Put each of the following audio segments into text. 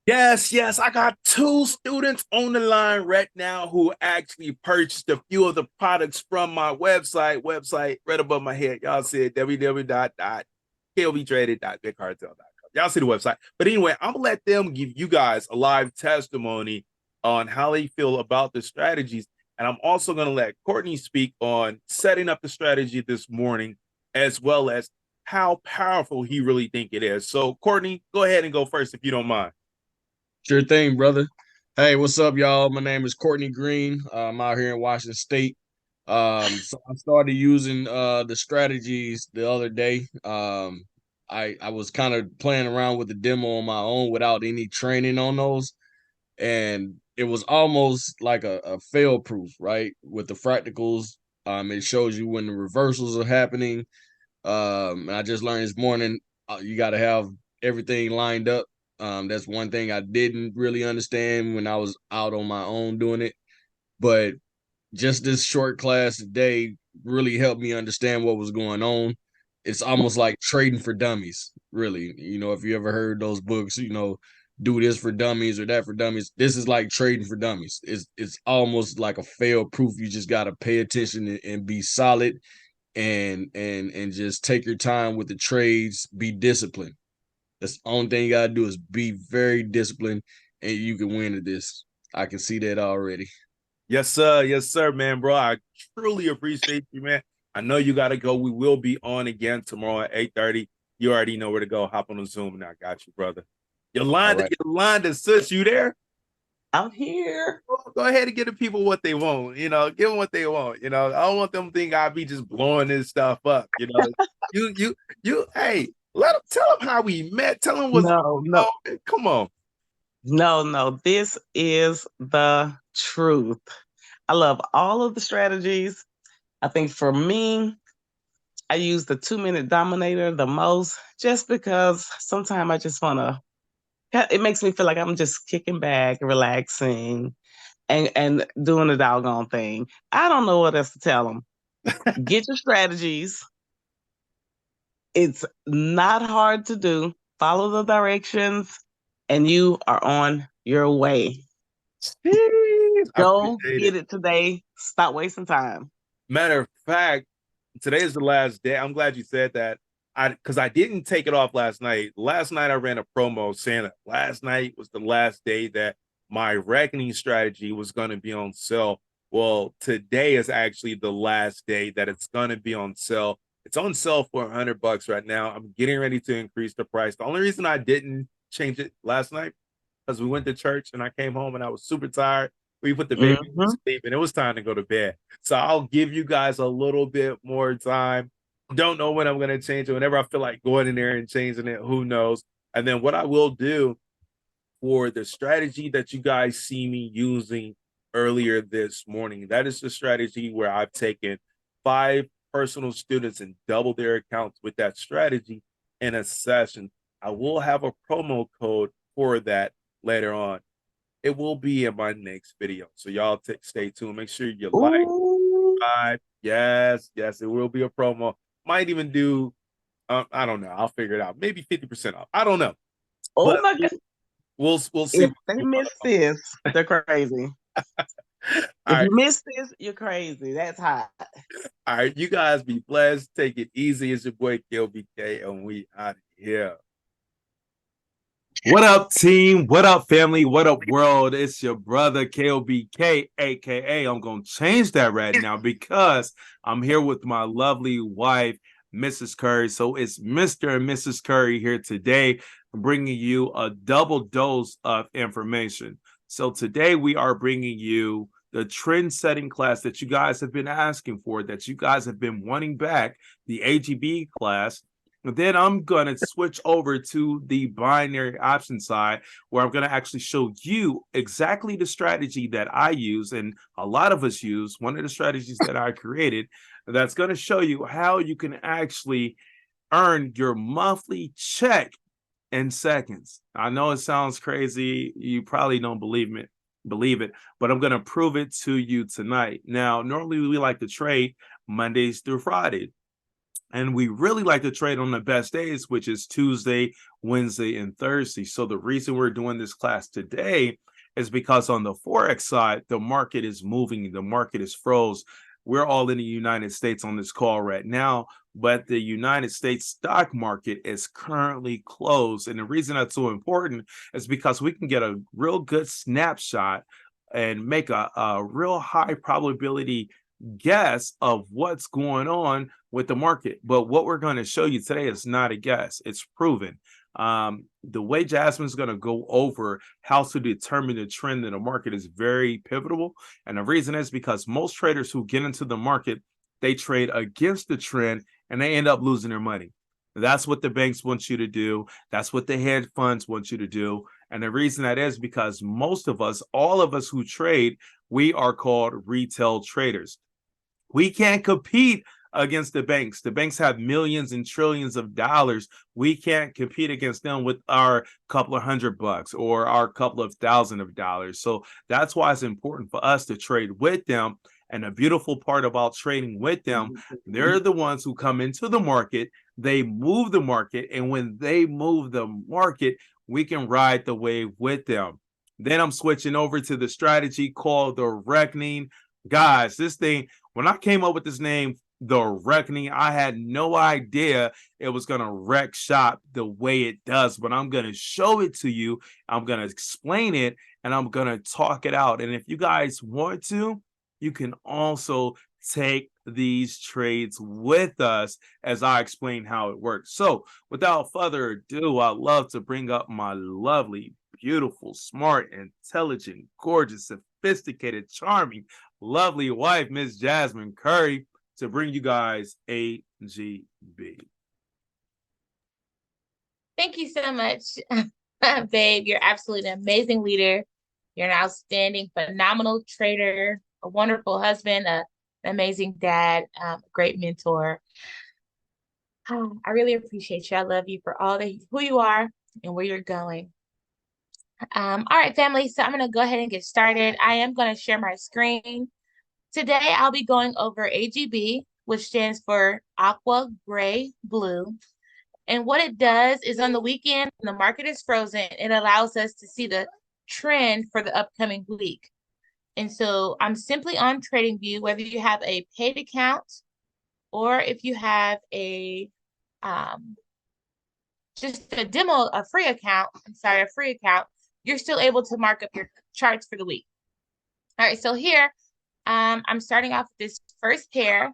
Yes, yes, I got two students on the line right now who actually purchased a few of the products from my website right above my head. Y'all see it, www.klbtraded.bigcartel.com. Y'all see the website. But anyway, I'm gonna let them give you guys a live testimony on how they feel about the strategies. And I'm also gonna let Courtney speak on setting up the strategy this morning, as well as how powerful he really think it is. So, Courtney, go ahead and go first if you don't mind. Sure thing, brother. Hey, what's up, y'all? My name is Courtney Green. I'm out here in Washington State. So I started using the strategies the other day. I was kind of playing around with the demo on my own without any training on those, and it was almost like a fail proof, right? With the fractals, it shows you when the reversals are happening. And I just learned this morning you got to have everything lined up. That's one thing I didn't really understand when I was out on my own doing it. But just this short class today really helped me understand what was going on. It's almost like trading for dummies, really. If you ever heard those books, do this for dummies or that for dummies. This is like trading for dummies. It's almost like a fail proof. You just gotta pay attention and be solid and just take your time with the trades, be disciplined. That's the only thing you gotta do is be very disciplined and you can win at this. I can see that already. Yes, sir. Yes, sir, man, bro. I truly appreciate you, man. I know you got to go. We will be on again tomorrow at 8:30. You already know where to go. Hop on the Zoom, and I got you, brother. All right. Yolanda, sis, you there? I'm here. Go ahead and give the people what they want. Give them what they want. I don't want them to think I be just blowing this stuff up. Hey, tell them how we met. Tell them what's No, no, come on. no. This is the truth. I love all of the strategies. I think for me, I use the 2 minute dominator the most just because sometimes I just want to, it makes me feel like I'm just kicking back, relaxing, and doing the doggone thing. I don't know what else to tell them. Get your strategies. It's not hard to do. Follow the directions, and you are on your way. Jeez, I Go appreciate get it. it today. Stop wasting time. Matter of fact, today is the last day. I'm glad you said that. Because I didn't take it off last night. Last night I ran a promo saying that last night was the last day that my reckoning strategy was going to be on sale. Well, today is actually the last day that it's going to be on sale. It's on sale for $100 right now. I'm getting ready to increase the price. The only reason I didn't change it last night because we went to church and I came home and I was super tired. We put the baby to Hmm. sleep and it was time to go to bed. So I'll give you guys a little bit more time. Don't know when I'm going to change it. Whenever I feel like going in there and changing it, who knows? And then what I will do for the strategy that you guys see me using earlier this morning, that is the strategy where I've taken 5 personal students and doubled their accounts with that strategy in a session. I will have a promo code for that later on. It will be in my next video. So y'all stay tuned. Make sure you like, Ooh. subscribe. Yes, yes, it will be a promo. Might even do, I don't know. I'll figure it out. Maybe 50% off. I don't know. Oh But my God. we'll see If what's they going miss on. this, they're crazy. All If right. you miss this, you're crazy. That's hot. All right. You guys be blessed. Take it easy. It's your boy KLBK, and we out of here. What up, team? What up, family? What up, world? It's your brother KLBK, aka I'm gonna change that right now because I'm here with my lovely wife, Mrs. Curry. So it's Mr. and Mrs. Curry here today, bringing you a double dose of information. So today we are bringing you the trend setting class that you guys have been asking for, that you guys have been wanting back, the AGB class. And then I'm going to switch over to the binary option side where I'm going to actually show you exactly the strategy that I use and a lot of us use, one of the strategies that I created that's going to show you how you can actually earn your monthly check in seconds. I know it sounds crazy. You probably don't believe it, but I'm going to prove it to you tonight. Now, normally we like to trade Mondays through Friday. And we really like to trade on the best days, which is Tuesday, Wednesday, and Thursday. So the reason we're doing this class today is because on the Forex side, the market is moving, the market is froze. We're all in the United States on this call right now, but the United States stock market is currently closed. And the reason that's so important is because we can get a real good snapshot and make a real high probability guess of what's going on with the market. But what we're going to show you today is not a guess, it's proven. The way Jasmine's going to go over how to determine the trend in the market is very pivotal. And the reason is because most traders who get into the market, they trade against the trend and they end up losing their money. That's what the banks want you to do. That's what the hedge funds want you to do. And the reason that is because most of us, all of us who trade, we are called retail traders. We can't compete against the banks. The banks have millions and trillions of dollars. We can't compete against them with our couple of $100 or our couple of thousand of dollars. So that's why it's important for us to trade with them. And the beautiful part about trading with them, they're the ones who come into the market, they move the market, and when they move the market, we can ride the wave with them. Then I'm switching over to the strategy called the reckoning. Guys, this thing, when I came up with this name, the reckoning, I had no idea it was going to wreck shop the way it does, but I'm going to show it to you. I'm going to explain it, and I'm going to talk it out. And if you guys want to, you can also take these trades with us as I explain how it works. So without further ado, I'd love to bring up my lovely, beautiful, smart, intelligent, gorgeous, sophisticated, charming, lovely wife, Miss Jasmine Curry, to bring you guys AGB. Thank you so much, babe. You're absolutely an amazing leader. You're an outstanding, phenomenal trader, a wonderful husband, an amazing dad, a great mentor. I really appreciate you. I love you for who you are and where you're going. All right, family. So I'm going to go ahead and get started. I am going to share my screen. Today, I'll be going over AGB, which stands for aqua, gray, blue. And what it does is on the weekend, when the market is frozen, it allows us to see the trend for the upcoming week. And so I'm simply on TradingView, whether you have a paid account or if you have a just a free account, you're still able to mark up your charts for the week. All right, so here, I'm starting off with this first pair.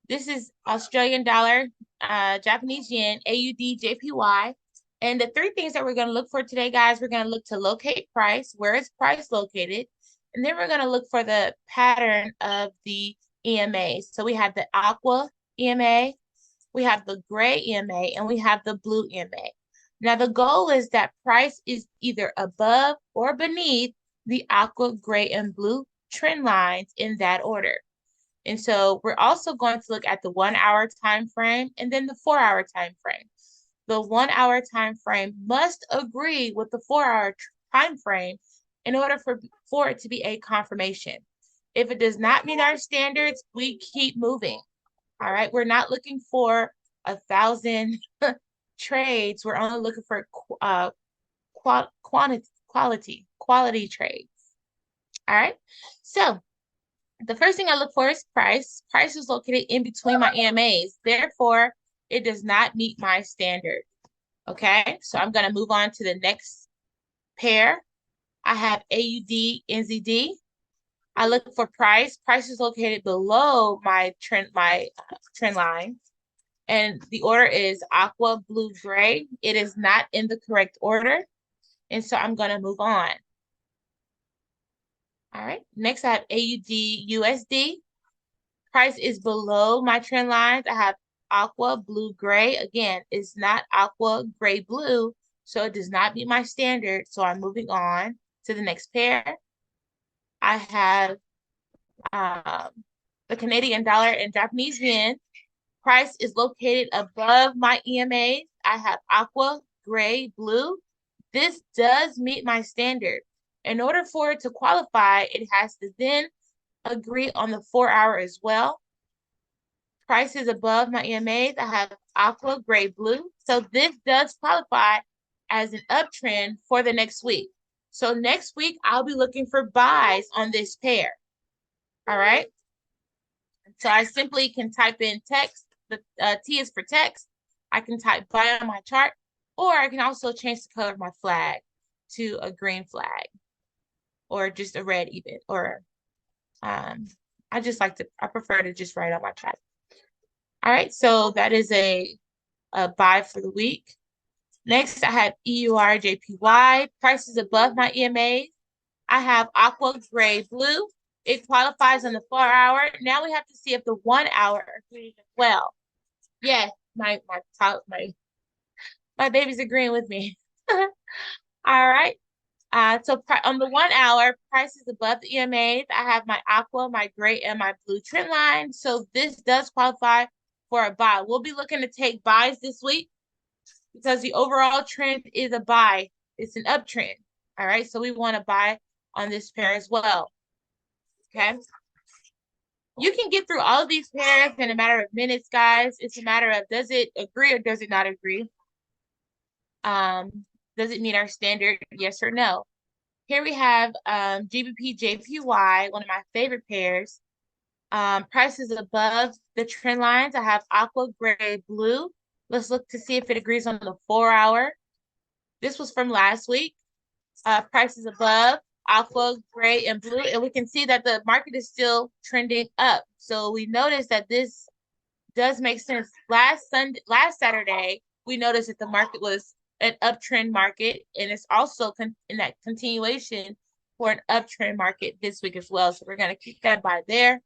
This is Australian dollar, Japanese yen, AUD, JPY. And the three things that we're going to look for today, guys, we're going to look to locate price. Where is price located? And then we're going to look for the pattern of the EMA. So we have the aqua EMA, we have the gray EMA, and we have the blue EMA. Now, the goal is that price is either above or beneath the aqua, gray, and blue trend lines in that order. And so we're also going to look at the 1 hour time frame and then the 4 hour time frame. The 1 hour time frame must agree with the 4 hour time frame in order for it to be a confirmation. If it does not meet our standards, we keep moving. All right, we're not looking for 1,000 trades. We're only looking for quality trades. All right, so the first thing I look for is price. Price is located in between my EMAs. Therefore, it does not meet my standard. Okay, so I'm going to move on to the next pair. I have AUD, NZD. I look for price. Price is located below my trend line. And the order is aqua, blue, gray. It is not in the correct order. And so I'm going to move on. All right, next I have AUD, USD. Price is below my trend lines. I have aqua, blue, gray. Again, it's not aqua, gray, blue, so it does not meet my standard. So I'm moving on to the next pair. I have the Canadian dollar and Japanese yen. Price is located above my EMAs. I have aqua, gray, blue. This does meet my standard. In order for it to qualify, it has to then agree on the 4 hour as well. Price is above my EMAs. I have aqua, gray, blue. So this does qualify as an uptrend for the next week. So next week, I'll be looking for buys on this pair. All right. So I simply can type in text. The T is for text. I can type buy on my chart, or I can also change the color of my flag to a green flag, or just a red even, or I prefer to just write on my chart. All right, so that is a buy for the week. Next, I have EURJPY. Prices above my EMAs. I have aqua, gray, blue. It qualifies on the 4 hour. Now we have to see if the 1 hour agrees as well. Yes, my baby's agreeing with me. All right. So on the 1 hour, prices above the EMAs. I have my aqua, my gray, and my blue trend line. So this does qualify for a buy. We'll be looking to take buys this week because the overall trend is a buy. It's an uptrend. All right. So we want to buy on this pair as well. Okay. You can get through all of these pairs in a matter of minutes, guys. It's a matter of, does it agree or does it not agree? Does it meet our standard? Yes or no? Here we have GBP JPY, one of my favorite pairs. Prices above the trend lines. I have aqua, gray, blue. Let's look to see if it agrees on the 4 hour. This was from last week. Prices above aqua, gray, and blue. And we can see that the market is still trending up. So we notice that this does make sense. Last Saturday, we noticed that the market was an uptrend market, and it's also in that continuation for an uptrend market this week as well. So we're going to keep that by there,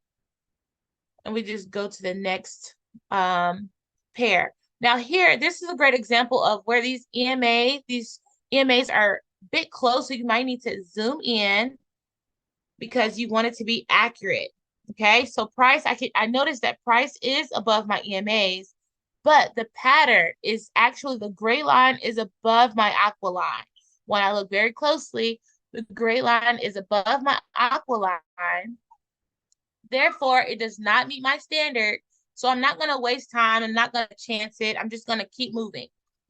and we just go to the next pair. Now here, this is a great example of where these EMAs are a bit close, so you might need to zoom in because you want it to be accurate. Okay, so price, I noticed that price is above my EMAs, but the pattern is actually, the gray line is above my aqua line. When I look very closely, the gray line is above my aqua line. Therefore, it does not meet my standard. So I'm not going to waste time. I'm not going to chance it. I'm just going to keep moving.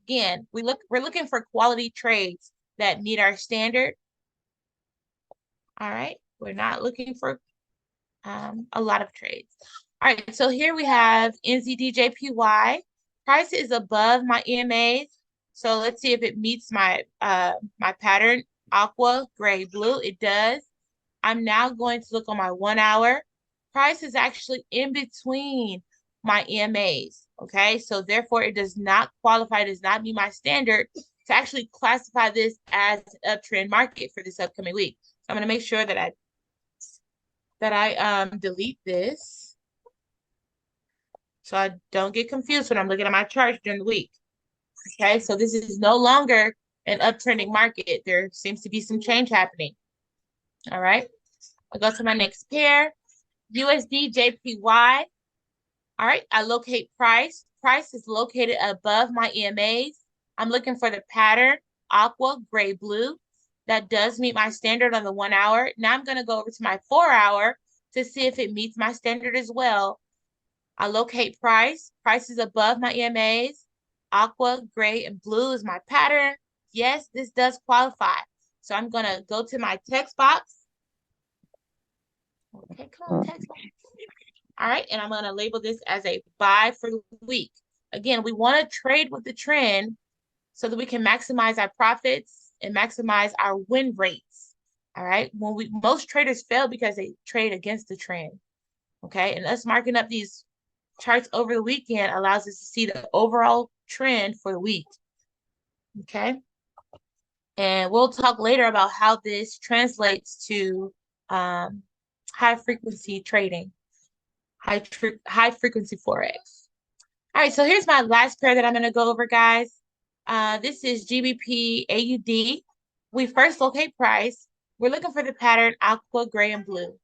Again, we're looking for quality trades that meet our standard. All right. We're not looking for a lot of trades. All right, so here we have NZDJPY. Price is above my EMAs. So let's see if it meets my my pattern, aqua, gray, blue. It does. I'm now going to look on my 1 hour. Price is actually in between my EMAs. Okay, so therefore it does not qualify, it does not meet my standard to actually classify this as an uptrend market for this upcoming week. So I'm going to make sure that I delete this so I don't get confused when I'm looking at my charts during the week. Okay, so this is no longer an uptrending market. There seems to be some change happening. All right, I'll go to my next pair, USD JPY. All right, I locate price. Price is located above my EMAs. I'm looking for the pattern, aqua, gray, blue. That does meet my standard on the 1 hour. Now I'm going to go over to my 4 hour to see if it meets my standard as well. I locate price. Price is above my EMAs. Aqua, gray, and blue is my pattern. Yes, this does qualify. So I'm going to go to my text box. Okay, come on, text box. All right, and I'm going to label this as a buy for the week. Again, we want to trade with the trend so that we can maximize our profits and maximize our win rates. All right, most traders fail because they trade against the trend. Okay, and us marking up these charts over the weekend allows us to see the overall trend for the week. Okay, and we'll talk later about how this translates to high frequency trading, high frequency Forex. All right, so here's my last pair that I'm going to go over, guys. This is GBP AUD. We first locate price. We're looking for the pattern aqua, gray, and blue.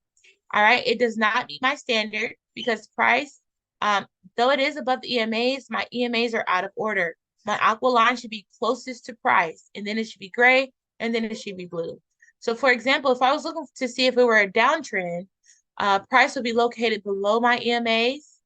All right, it does not meet my standard because price, though it is above the EMAs, my EMAs are out of order. My aqua line should be closest to price, and then it should be gray, and then it should be blue. So for example, if I was looking to see if it were a downtrend, price would be located below my EMAs.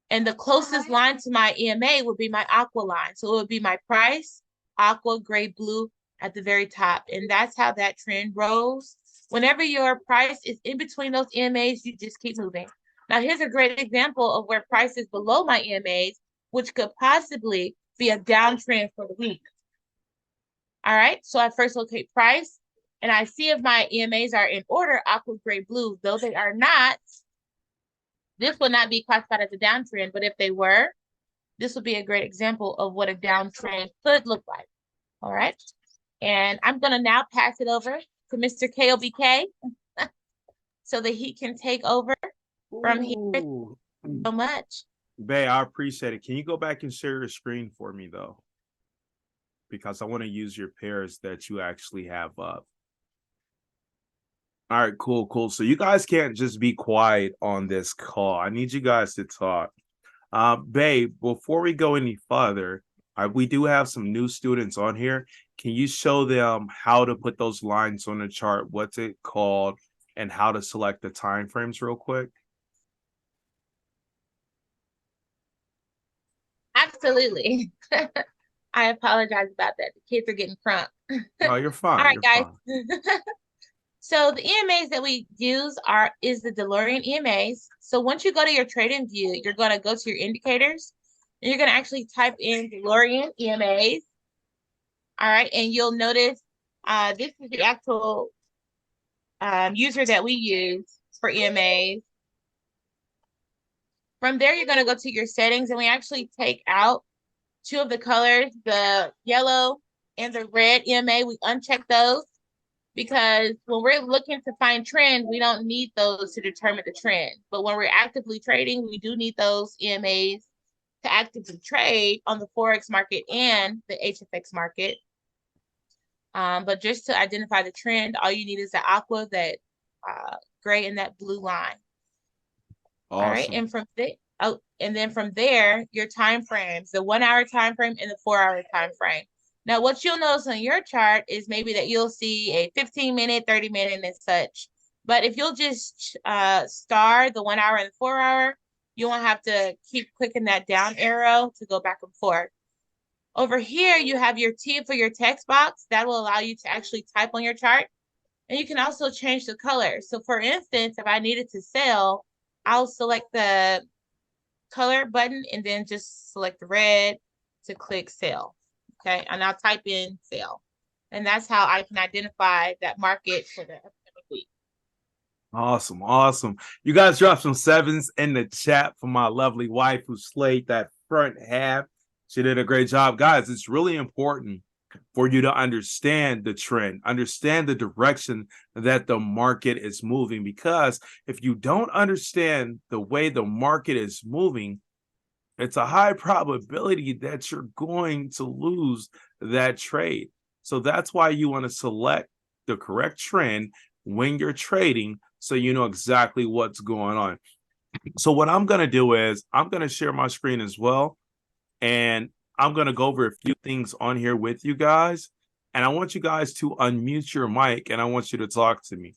And the closest line to my EMA would be my aqua line. So it would be my price, aqua, gray, blue at the very top. And that's how that trend rolls. Whenever your price is in between those EMAs, you just keep moving. Now, here's a great example of where price is below my EMAs, which could possibly be a downtrend for the week. All right, so I first locate price, and I see if my EMAs are in order, aqua, gray, blue. Though they are not, this would not be classified as a downtrend, but if they were, this would be a great example of what a downtrend could look like. All right, and I'm gonna now pass it over to Mr. KOBK so that he can take over from here. So much. Bae, I appreciate it. Can you go back and share your screen for me though? Because I want to use your pairs that you actually have up. All right, cool. So you guys can't just be quiet on this call. I need you guys to talk. Bae, before we go any further, we do have some new students on here. Can you show them how to put those lines on the chart, what's it called, and how to select the time frames real quick? Absolutely. I apologize about that. The kids are getting crunk. Oh, you're fine. All right, guys. Fine. So the EMAs that we use is the DeLorean EMAs. So once you go to your trading view, you're going to go to your indicators, and you're going to actually type in DeLorean EMAs. All right, and you'll notice this is the actual user that we use for EMAs. From there, you're going to go to your settings, and we actually take out two of the colors, the yellow and the red EMA. We uncheck those because when we're looking to find trend, we don't need those to determine the trend. But when we're actively trading, we do need those EMAs to actively trade on the Forex market and the HFX market. But just to identify the trend, all you need is the aqua, that gray, and that blue line. Awesome. All right, and then from there, your time frames, the 1 hour time frame and the 4 hour time frame. Now, what you'll notice on your chart is maybe that you'll see a 15-minute, 30-minute, and such. But if you'll just star the 1 hour and the 4 hour, you won't have to keep clicking that down arrow to go back and forth. Over here, you have your T for your text box. That will allow you to actually type on your chart. And you can also change the color. So for instance, if I needed to sell, I'll select the color button and then just select the red to click sell. Okay, and I'll type in sell. And that's how I can identify that market for the upcoming week. Awesome. You guys dropped some sevens in the chat for my lovely wife who slayed that front half. She did a great job. Guys, it's really important for you to understand the trend, understand the direction that the market is moving, because if you don't understand the way the market is moving, it's a high probability that you're going to lose that trade. So that's why you want to select the correct trend when you're trading, so you know exactly what's going on. So what I'm going to do is I'm going to share my screen as well, and I'm going to go over a few things on here with you guys, and I want you guys to unmute your mic, and I want you to talk to me.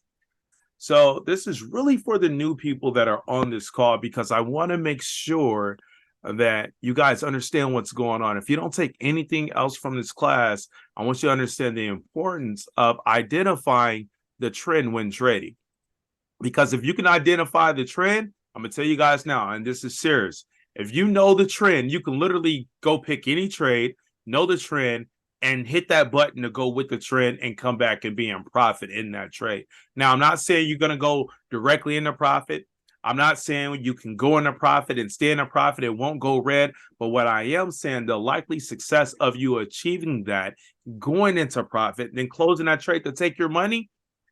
So this is really for the new people that are on this call, because I want to make sure that you guys understand what's going on. If you don't take anything else from this class, I want you to understand the importance of identifying the trend when trading. Because if you can identify the trend, I'm going to tell you guys now, and this is serious. If you know the trend, you can literally go pick any trade, know the trend, and hit that button to go with the trend and come back and be in profit in that trade. Now, I'm not saying you're going to go directly into profit. I'm not saying you can go into profit and stay in a profit. It won't go red. But what I am saying, the likely success of you achieving that, going into profit, then closing that trade to take your money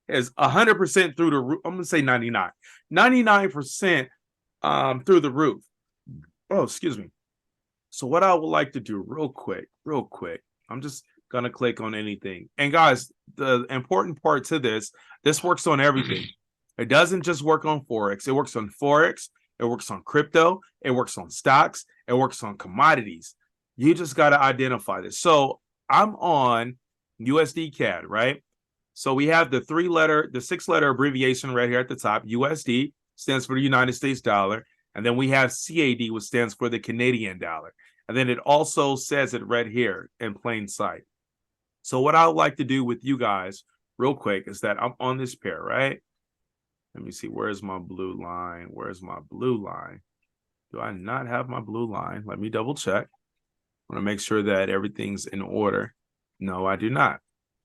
is 100% through the roof. I'm going to say 99% through the roof. Oh, excuse me. So what I would like to do real quick, I'm just going to click on anything. And guys, the important part to this works on everything. It doesn't just work on Forex. It works on Forex. It works on crypto. It works on stocks. It works on commodities. You just got to identify this. So I'm on USD CAD, right? So we have the 6-letter abbreviation right here at the top. USD stands for the United States dollar. And then we have CAD, which stands for the Canadian dollar. And then it also says it right here in plain sight. So what I would like to do with you guys real quick is that I'm on this pair, right? Let me see. Where's my blue line? Where's my blue line? Do I not have my blue line? Let me double check. I want to make sure that everything's in order. No, I do not.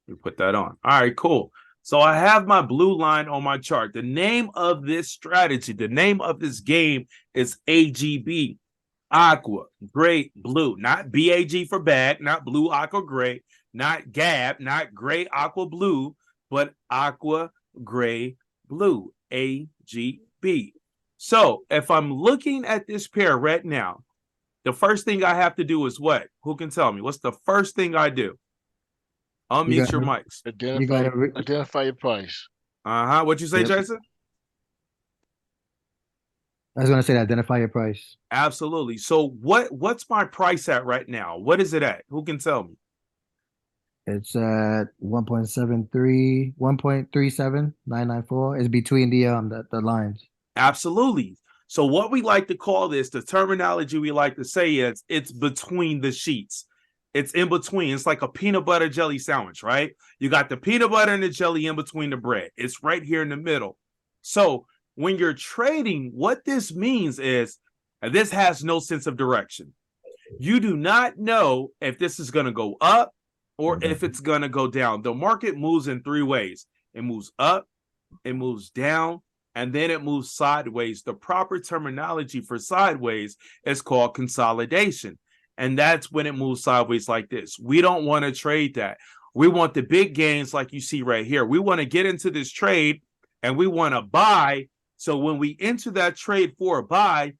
We put that on. All right, cool. So I have my blue line on my chart. The name of this strategy, the name of this game is AGB, aqua, gray, blue, not BAG for bag, not blue, aqua, gray, not GAB, not gray, aqua, blue, but aqua, gray, blue, AGB. So if I'm looking at this pair right now, the first thing I have to do is what? Who can tell me? What's the first thing I do? Unmute your mics. Identify your price. What'd you say, Jason? I was going to say identify your price. Absolutely. So what's my price at right now? What is it at? Who can tell me? It's at 1.73, 1.37994. It's between the lines. Absolutely. So what we like to call this, the terminology we like to say is it's between the sheets. It's in between. It's like a peanut butter jelly sandwich, right? You got the peanut butter and the jelly in between the bread. It's right here in the middle. So when you're trading, what this means is, and this has no sense of direction. You do not know if this is going to go up or if it's going to go down. The market moves in three ways. It moves up, it moves down, and then it moves sideways. The proper terminology for sideways is called consolidation. And that's when it moves sideways like this. We don't want to trade that. We want the big gains like you see right here. We want to get into this trade and we want to buy. So when we enter that trade for a buy,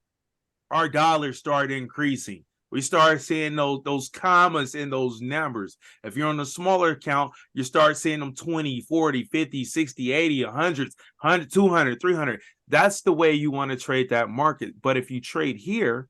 our dollars start increasing. We start seeing those commas in those numbers. If you're on a smaller account, you start seeing them 20, 40, 50, 60, 80, 100, 100, 200, 300. That's the way you want to trade that market. But if you trade here,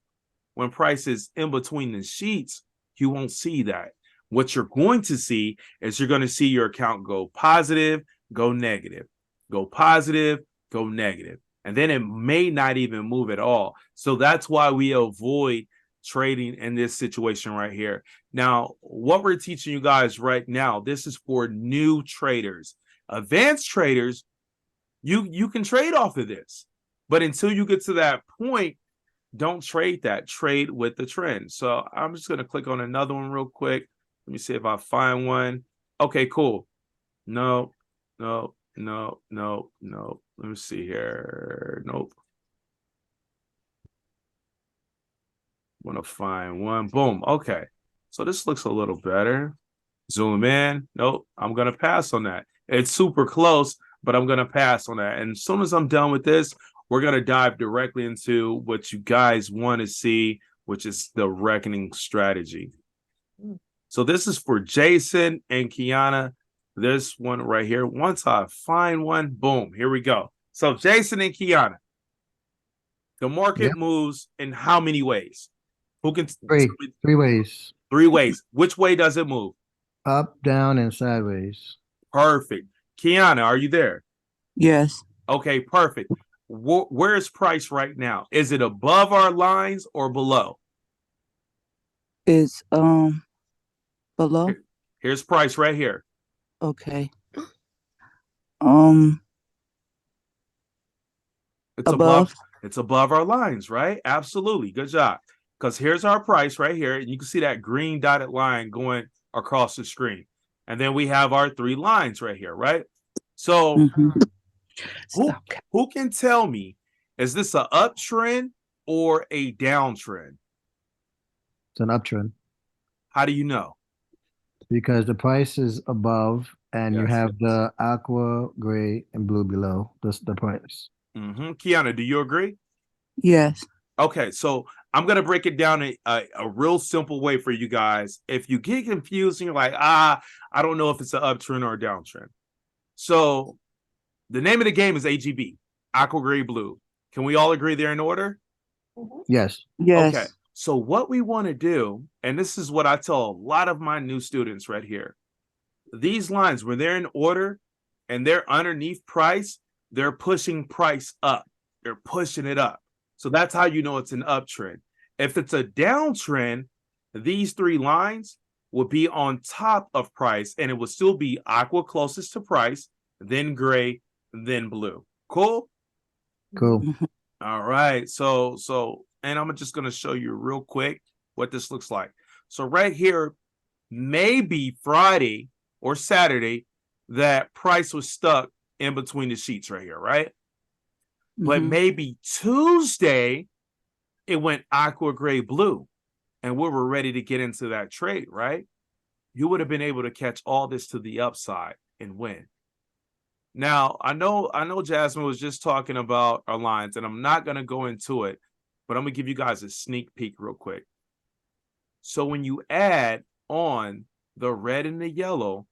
when price is in between the sheets, you won't see that. What you're going to see is you're going to see your account go positive, go negative, go positive, go negative. And then it may not even move at all. So that's why we avoid trading in this situation right here. Now, what we're teaching you guys right now, this is for new traders. Advanced traders, you can trade off of this. But until you get to that point, don't trade that. Trade with the trend. So I'm just going to click on another one real quick. Let me see if I find one. Okay, cool. No. Let me see here. Nope. Want to find one. Boom. Okay. So this looks a little better. Zoom in. Nope. I'm going to pass on that. It's super close, but I'm going to pass on that. And as soon as I'm done with this, we're going to dive directly into what you guys want to see, which is the reckoning strategy. So this is for Jason and Kiana. This one right here. Once I find one, boom, here we go. So Jason and Kiana, the market moves in how many ways? Who can? Three ways. 3 ways. Which way does it move? Up, down, and sideways. Perfect. Kiana, are you there? Yes. Okay, perfect. Where is price right now? Is it above our lines or below? It's below. Here's price right here. Okay. It's above. It's above our lines, right? Absolutely. Good job. Because here's our price right here, and you can see that green dotted line going across the screen. And then we have our 3 lines right here, right? So who can tell me, is this an uptrend or a downtrend? It's an uptrend. How do you know? Because the price is above and you have the aqua, gray, and blue below the price. Kiana, do you agree? Yes. Okay, so I'm going to break it down a real simple way for you guys. If you get confused and you're like, I don't know if it's an uptrend or a downtrend. So the name of the game is AGB, aqua, gray, blue. Can we all agree they're in order? Yes. Yes. Okay, so what we want to do, and this is what I tell a lot of my new students right here. These lines, when they're in order and they're underneath price, they're pushing price up. They're pushing it up. So that's how you know it's an uptrend. If it's a downtrend, these three lines will be on top of price, and it will still be aqua closest to price, then gray, then blue. Cool? Cool. All right. So, and I'm just going to show you real quick what this looks like. So right here, maybe Friday or Saturday, that price was stuck in between the sheets right here, right? But maybe Tuesday, it went aqua gray blue, and we were ready to get into that trade, right? You would have been able to catch all this to the upside and win. Now, I know Jasmine was just talking about our lines, and I'm not going to go into it, but I'm going to give you guys a sneak peek real quick. So when you add on the red and the yellow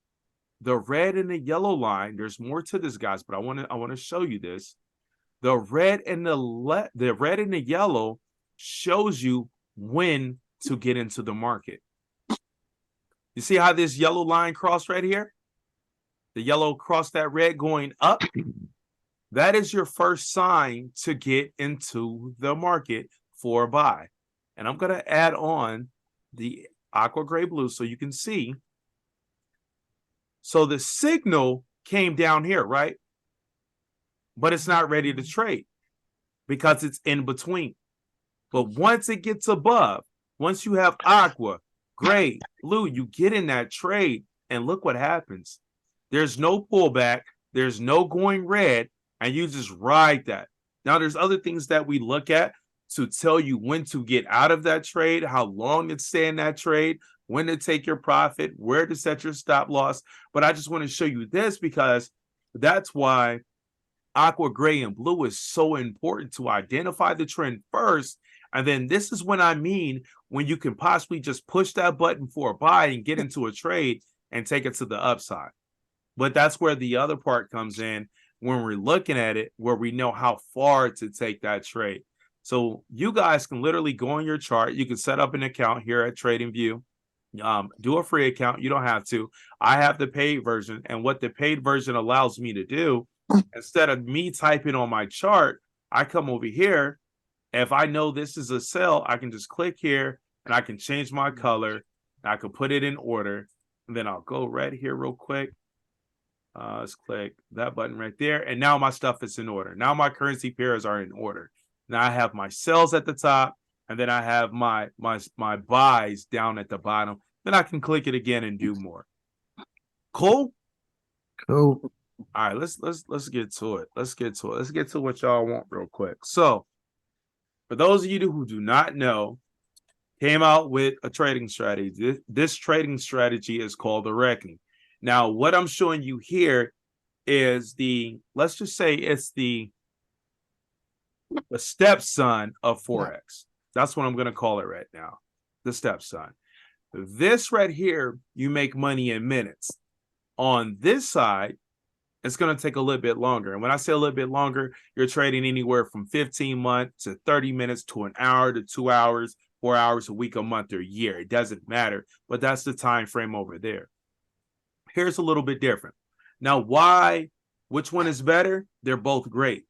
line, there's more to this, guys, but I want to show you this. The red and the yellow shows you when to get into the market. You see how this yellow line crossed right here? The yellow crossed that red going up. That is your first sign to get into the market for a buy. And I'm going to add on the aqua gray blue so you can see. So the signal came down here, right? But it's not ready to trade because it's in between. But once it gets above, once you have aqua, gray, blue, you get in that trade, and look what happens. There's no pullback, there's no going red, and you just ride that. Now, there's other things that we look at to tell you when to get out of that trade, how long to stay in that trade, when to take your profit, where to set your stop loss. But I just want to show you this because that's why aqua, gray, and blue is so important, to identify the trend first. And then this is when I mean when you can possibly just push that button for a buy and get into a trade and take it to the upside. But that's where the other part comes in when we're looking at it, where we know how far to take that trade. So you guys can literally go on your chart. You can set up an account here at TradingView. Do a free account. You don't have to. I have the paid version. And what the paid version allows me to do, instead of me typing on my chart, I come over here. If I know this is a sell, I can just click here and I can change my color. I can put it in order. And then I'll go right here real quick. Let's click that button right there. And now my stuff is in order. Now my currency pairs are in order. Now I have my sells at the top, and then I have my buys down at the bottom. Then I can click it again and do more. Cool? Cool. All right, let's get to it. Let's get to what y'all want real quick. So, for those of you who do not know, came out with a trading strategy. This trading strategy is called the reckoning. Now, what I'm showing you here is let's just say it's the stepson of Forex. That's what I'm going to call it right now, the stepson. This right here, you make money in minutes. On this side, it's going to take a little bit longer. And when I say a little bit longer, you're trading anywhere from 15 months to 30 minutes to an hour to 2 hours, 4 hours a week, a month, or a year. It doesn't matter, but that's the time frame over there. Here's a little bit different. Now, which one is better? They're both great.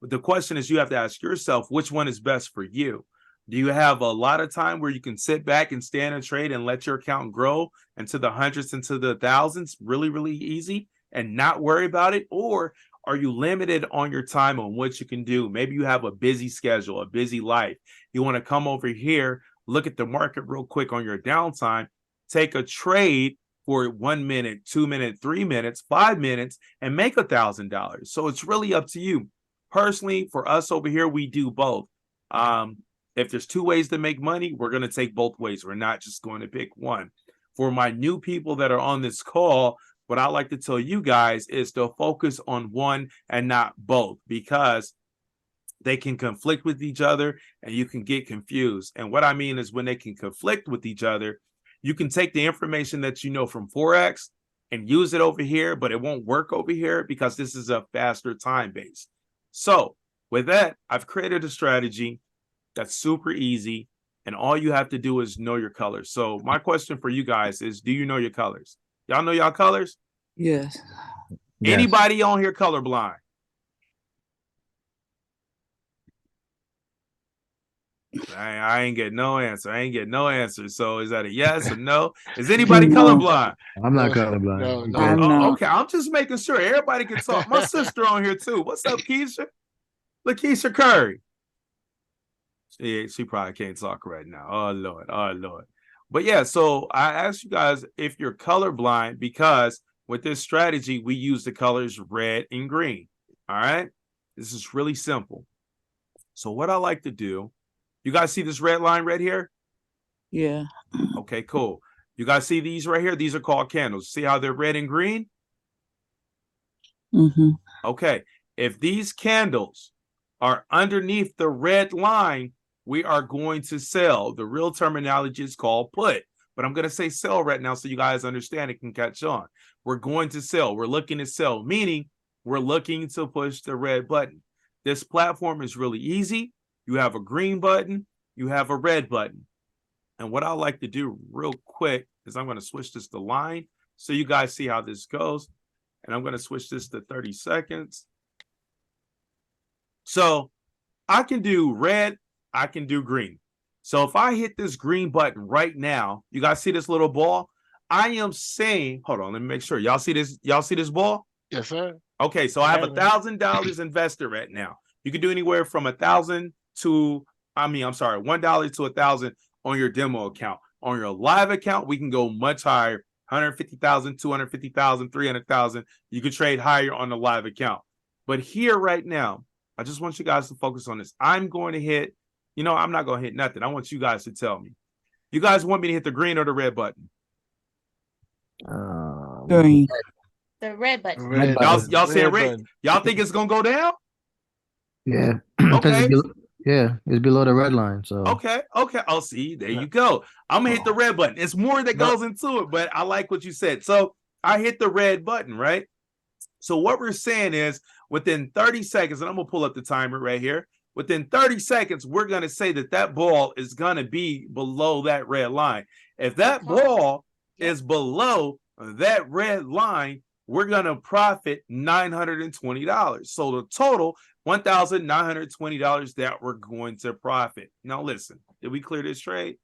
But the question is, you have to ask yourself, which one is best for you? Do you have a lot of time where you can sit back and stay in a trade and let your account grow into the hundreds, into the thousands, really, really easy, and not worry about it? Or are you limited on your time on what you can do? Maybe you have a busy schedule, a busy life. You want to come over here, look at the market real quick on your downtime, take a trade for 1 minute, 2 minutes, 3 minutes, 5 minutes, and make $1,000. So it's really up to you. Personally, for us over here, we do both. If there's two ways to make money, we're going to take both ways. We're not just going to pick one. For my new people that are on this call, what I like to tell you guys is to focus on one and not both, because they can conflict with each other and you can get confused. And what I mean is, when they can conflict with each other, you can take the information that you know from Forex and use it over here, but it won't work over here because this is a faster time base. So with that, I've created a strategy that's super easy, and all you have to do is know your colors. So my question for you guys is, do you know your colors? Y'all know y'all colors? Yes. Anybody on here colorblind? I ain't get no answer. I ain't get no answer. So is that a yes or no? Is anybody No. colorblind? I'm not No, colorblind. no, I'm no. good. I'm Oh, not. okay. I'm just making sure everybody can talk. My sister on here too. What's up, Keisha? Lakeisha Curry. She probably can't talk right now. Oh Lord, oh Lord. But yeah, so I asked you guys if you're colorblind because with this strategy, we use the colors red and green. All right. This is really simple. So what I like to do, you guys see this red line right here? Yeah. Okay, cool. You guys see these right here? These are called candles. See how they're red and green? Mm-hmm. Okay. If these candles are underneath the red line, we are going to sell. The real terminology is called put, but I'm going to say sell right now so you guys understand it can catch on. We're going to sell. We're looking to sell, meaning we're looking to push the red button. This platform is really easy. You have a green button, you have a red button. And what I like to do real quick is I'm going to switch this to line so you guys see how this goes. And I'm going to switch this to 30 seconds. So I can do red, I can do green. So if I hit this green button right now, you guys see this little ball? I am saying, hold on, let me make sure. Y'all see this? Y'all see this ball? Yes, sir. Okay, so I have Yeah, man. $1,000 invested right now. You can do anywhere from $1,000 to, $1 to 1,000 on your demo account. On your live account, we can go much higher, 150,000, 250,000, 300,000. You can trade higher on the live account. But here right now, I just want you guys to focus on this. I'm going to hit, I'm not going to hit nothing. I want you guys to tell me. You guys want me to hit the green or the red button? Green. The red button. Red Y'all button, saying red red? button. Y'all think it's going to go down? Yeah. 'Cause Okay. it's below the red line. So Okay. Oh, see, there you go. I'm gonna hit the red button. It's more that goes into it, but I like what you said. So I hit the red button, right? So what we're saying is within 30 seconds, and I'm gonna pull up the timer right here. Within 30 seconds, we're gonna say that ball is gonna be below that red line. If that ball is below that red line, we're gonna profit $920. So the total $1,920 that we're going to profit. Now listen, did we clear this trade?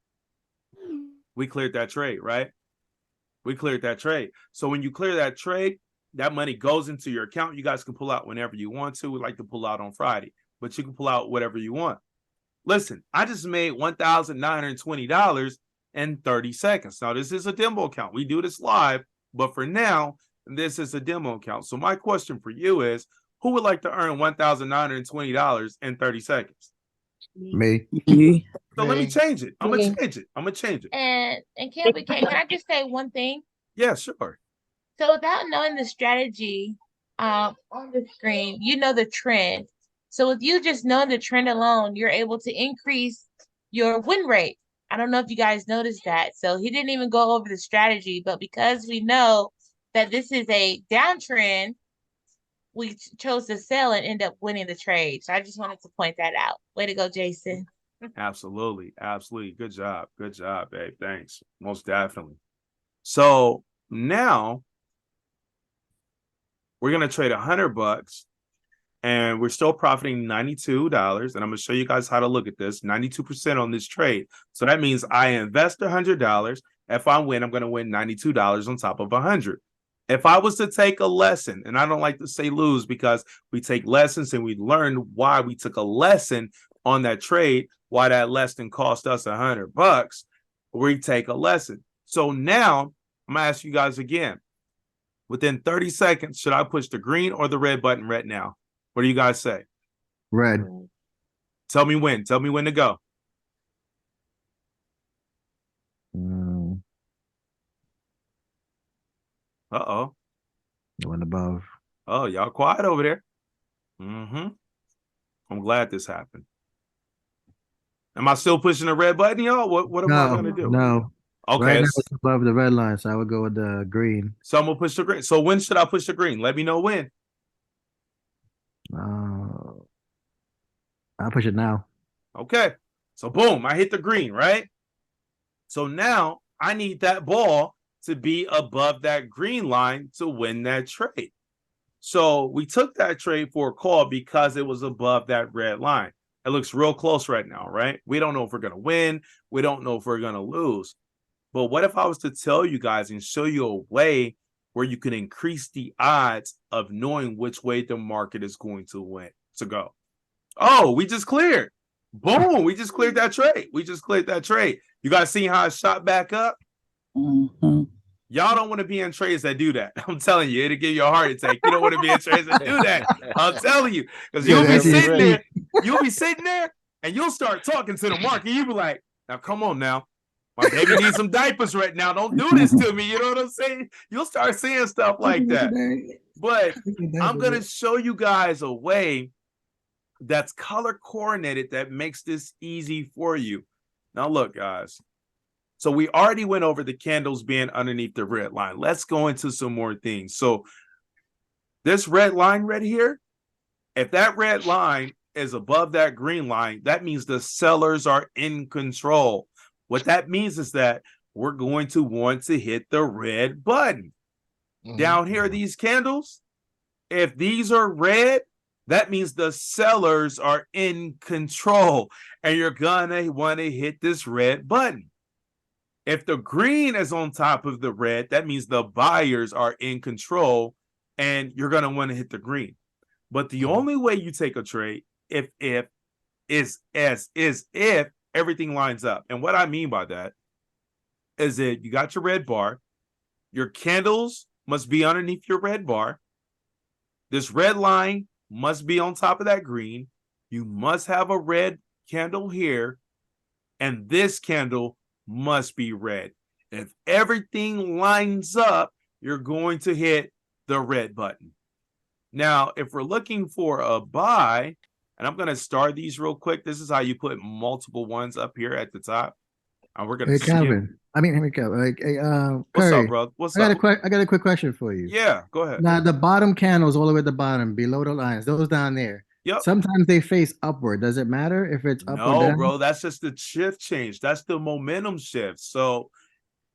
We cleared that trade, right? We cleared that trade. So when you clear that trade, that money goes into your account. You guys can pull out whenever you want to. We like to pull out on Friday, but you can pull out whatever you want. Listen, I just made $1,920 in 30 seconds. Now, this is a demo account. We do this live, but for now, this is a demo account. So my question for you is, who would like to earn $1,920 in 30 seconds? me. Me. So let me change it. I'm gonna change it. And can I just say one thing? Yeah, sure. So without knowing the strategy on the screen, you know the trend. So with you just knowing the trend alone, you're able to increase your win rate. I don't know if you guys noticed that. So he didn't even go over the strategy, but because we know that this is a downtrend, we chose to sell and end up winning the trade. So I just wanted to point that out. Way to go, Jason. Absolutely. Good job, babe. Thanks. Most definitely. So now we're gonna trade $100 and we're still profiting $92. And I'm gonna show you guys how to look at this. 92% on this trade. So that means I invest $100. If I win, I'm gonna win $92 on top of 100. If I was to take a lesson, and I don't like to say lose because we take lessons and we learn why we took a lesson on that trade, why that lesson cost us $100, we take a lesson. So now I'm gonna ask you guys again. Within 30 seconds, should I push the green or the red button right now? What do you guys say? Red. Tell me when. Tell me when to go. Uh-oh. One above. Oh, y'all quiet over there. I'm glad this happened. Am I still pushing the red button, y'all? What am I gonna do? No. Okay. Right now it's above the red line, so I would go with the green. So I'm gonna push the green. So when should I push the green? Let me know when. I'll push it now. Okay. So boom, I hit the green, right? So now I need that ball to be above that green line to win that trade. So we took that trade for a call because it was above that red line. It looks real close right now, right? We don't know if we're going to win. We don't know if we're going to lose. But what if I was to tell you guys and show you a way where you can increase the odds of knowing which way the market is going to go? Oh, we just cleared. Boom. We just cleared that trade. You guys see how it shot back up? Mm-hmm. Y'all don't want to be in trades that do that. I'm telling you, it'll give you a heart attack. You don't want to be in trades that do that. I'm telling you. Because you'll be sitting there and you'll start talking to the market. You'll be like, now come on now. My baby needs some diapers right now. Don't do this to me. You know what I'm saying? You'll start seeing stuff like that. But I'm going to show you guys a way that's color coordinated that makes this easy for you. Now look, guys. So we already went over the candles being underneath the red line. Let's go into some more things. So this red line right here, if that red line is above that green line, that means the sellers are in control. What that means is that we're going to want to hit the red button. Down here, these candles, if these are red, that means the sellers are in control, and you're gonna want to hit this red button. If the green is on top of the red, that means the buyers are in control, and you're gonna want to hit the green. But the only way you take a trade is if everything lines up. And what I mean by that is that you got your red bar, your candles must be underneath your red bar. This red line must be on top of that green. You must have a red candle here, and this candle must be red. If everything lines up, you're going to hit the red button. Now, if we're looking for a buy, and I'm going to start these real quick. This is how you put multiple ones up here at the top. And we're going to Calvin. I mean, here we go. what's Curry, up, bro? What's up? I got a quick question for you. Yeah, go ahead. Now, the bottom candles all the way at the bottom, below the lines, those down there. Yep. Sometimes they face upward. Does it matter if it's up or down? No, bro. That's just the shift change. That's the momentum shift. So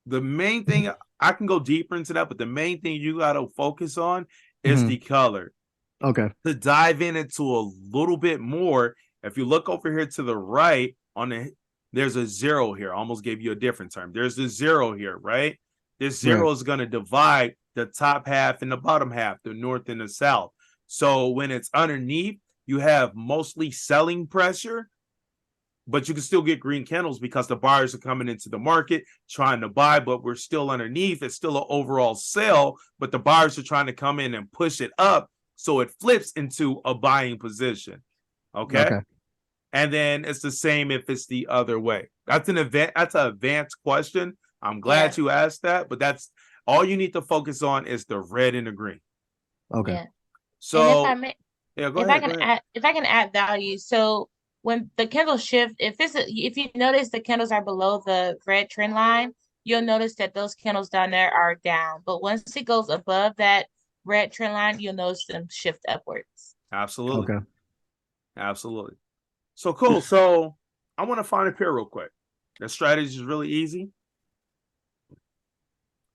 the main thing, I can go deeper into that, but the main thing you got to focus on is the color. Okay. To dive into a little bit more, if you look over here to the right, there's a zero here. I almost gave you a different term. There's a zero here, right? This zero is going to divide the top half and the bottom half, the north and the south. So when it's underneath, you have mostly selling pressure, but you can still get green candles because the buyers are coming into the market trying to buy, but we're still underneath. It's still an overall sell, but the buyers are trying to come in and push it up so it flips into a buying position. Okay. And then it's the same if it's the other way. That's an advanced question. I'm glad you asked that, but that's all you need to focus on is the red and the green. Okay. Yeah. So And if I can add value. So when the candle shift, if you notice the candles are below the red trend line, you'll notice that those candles down there are down. But once it goes above that red trend line, you'll notice them shift upwards. Absolutely. Okay. Absolutely. So cool. So I want to find a pair real quick. The strategy is really easy.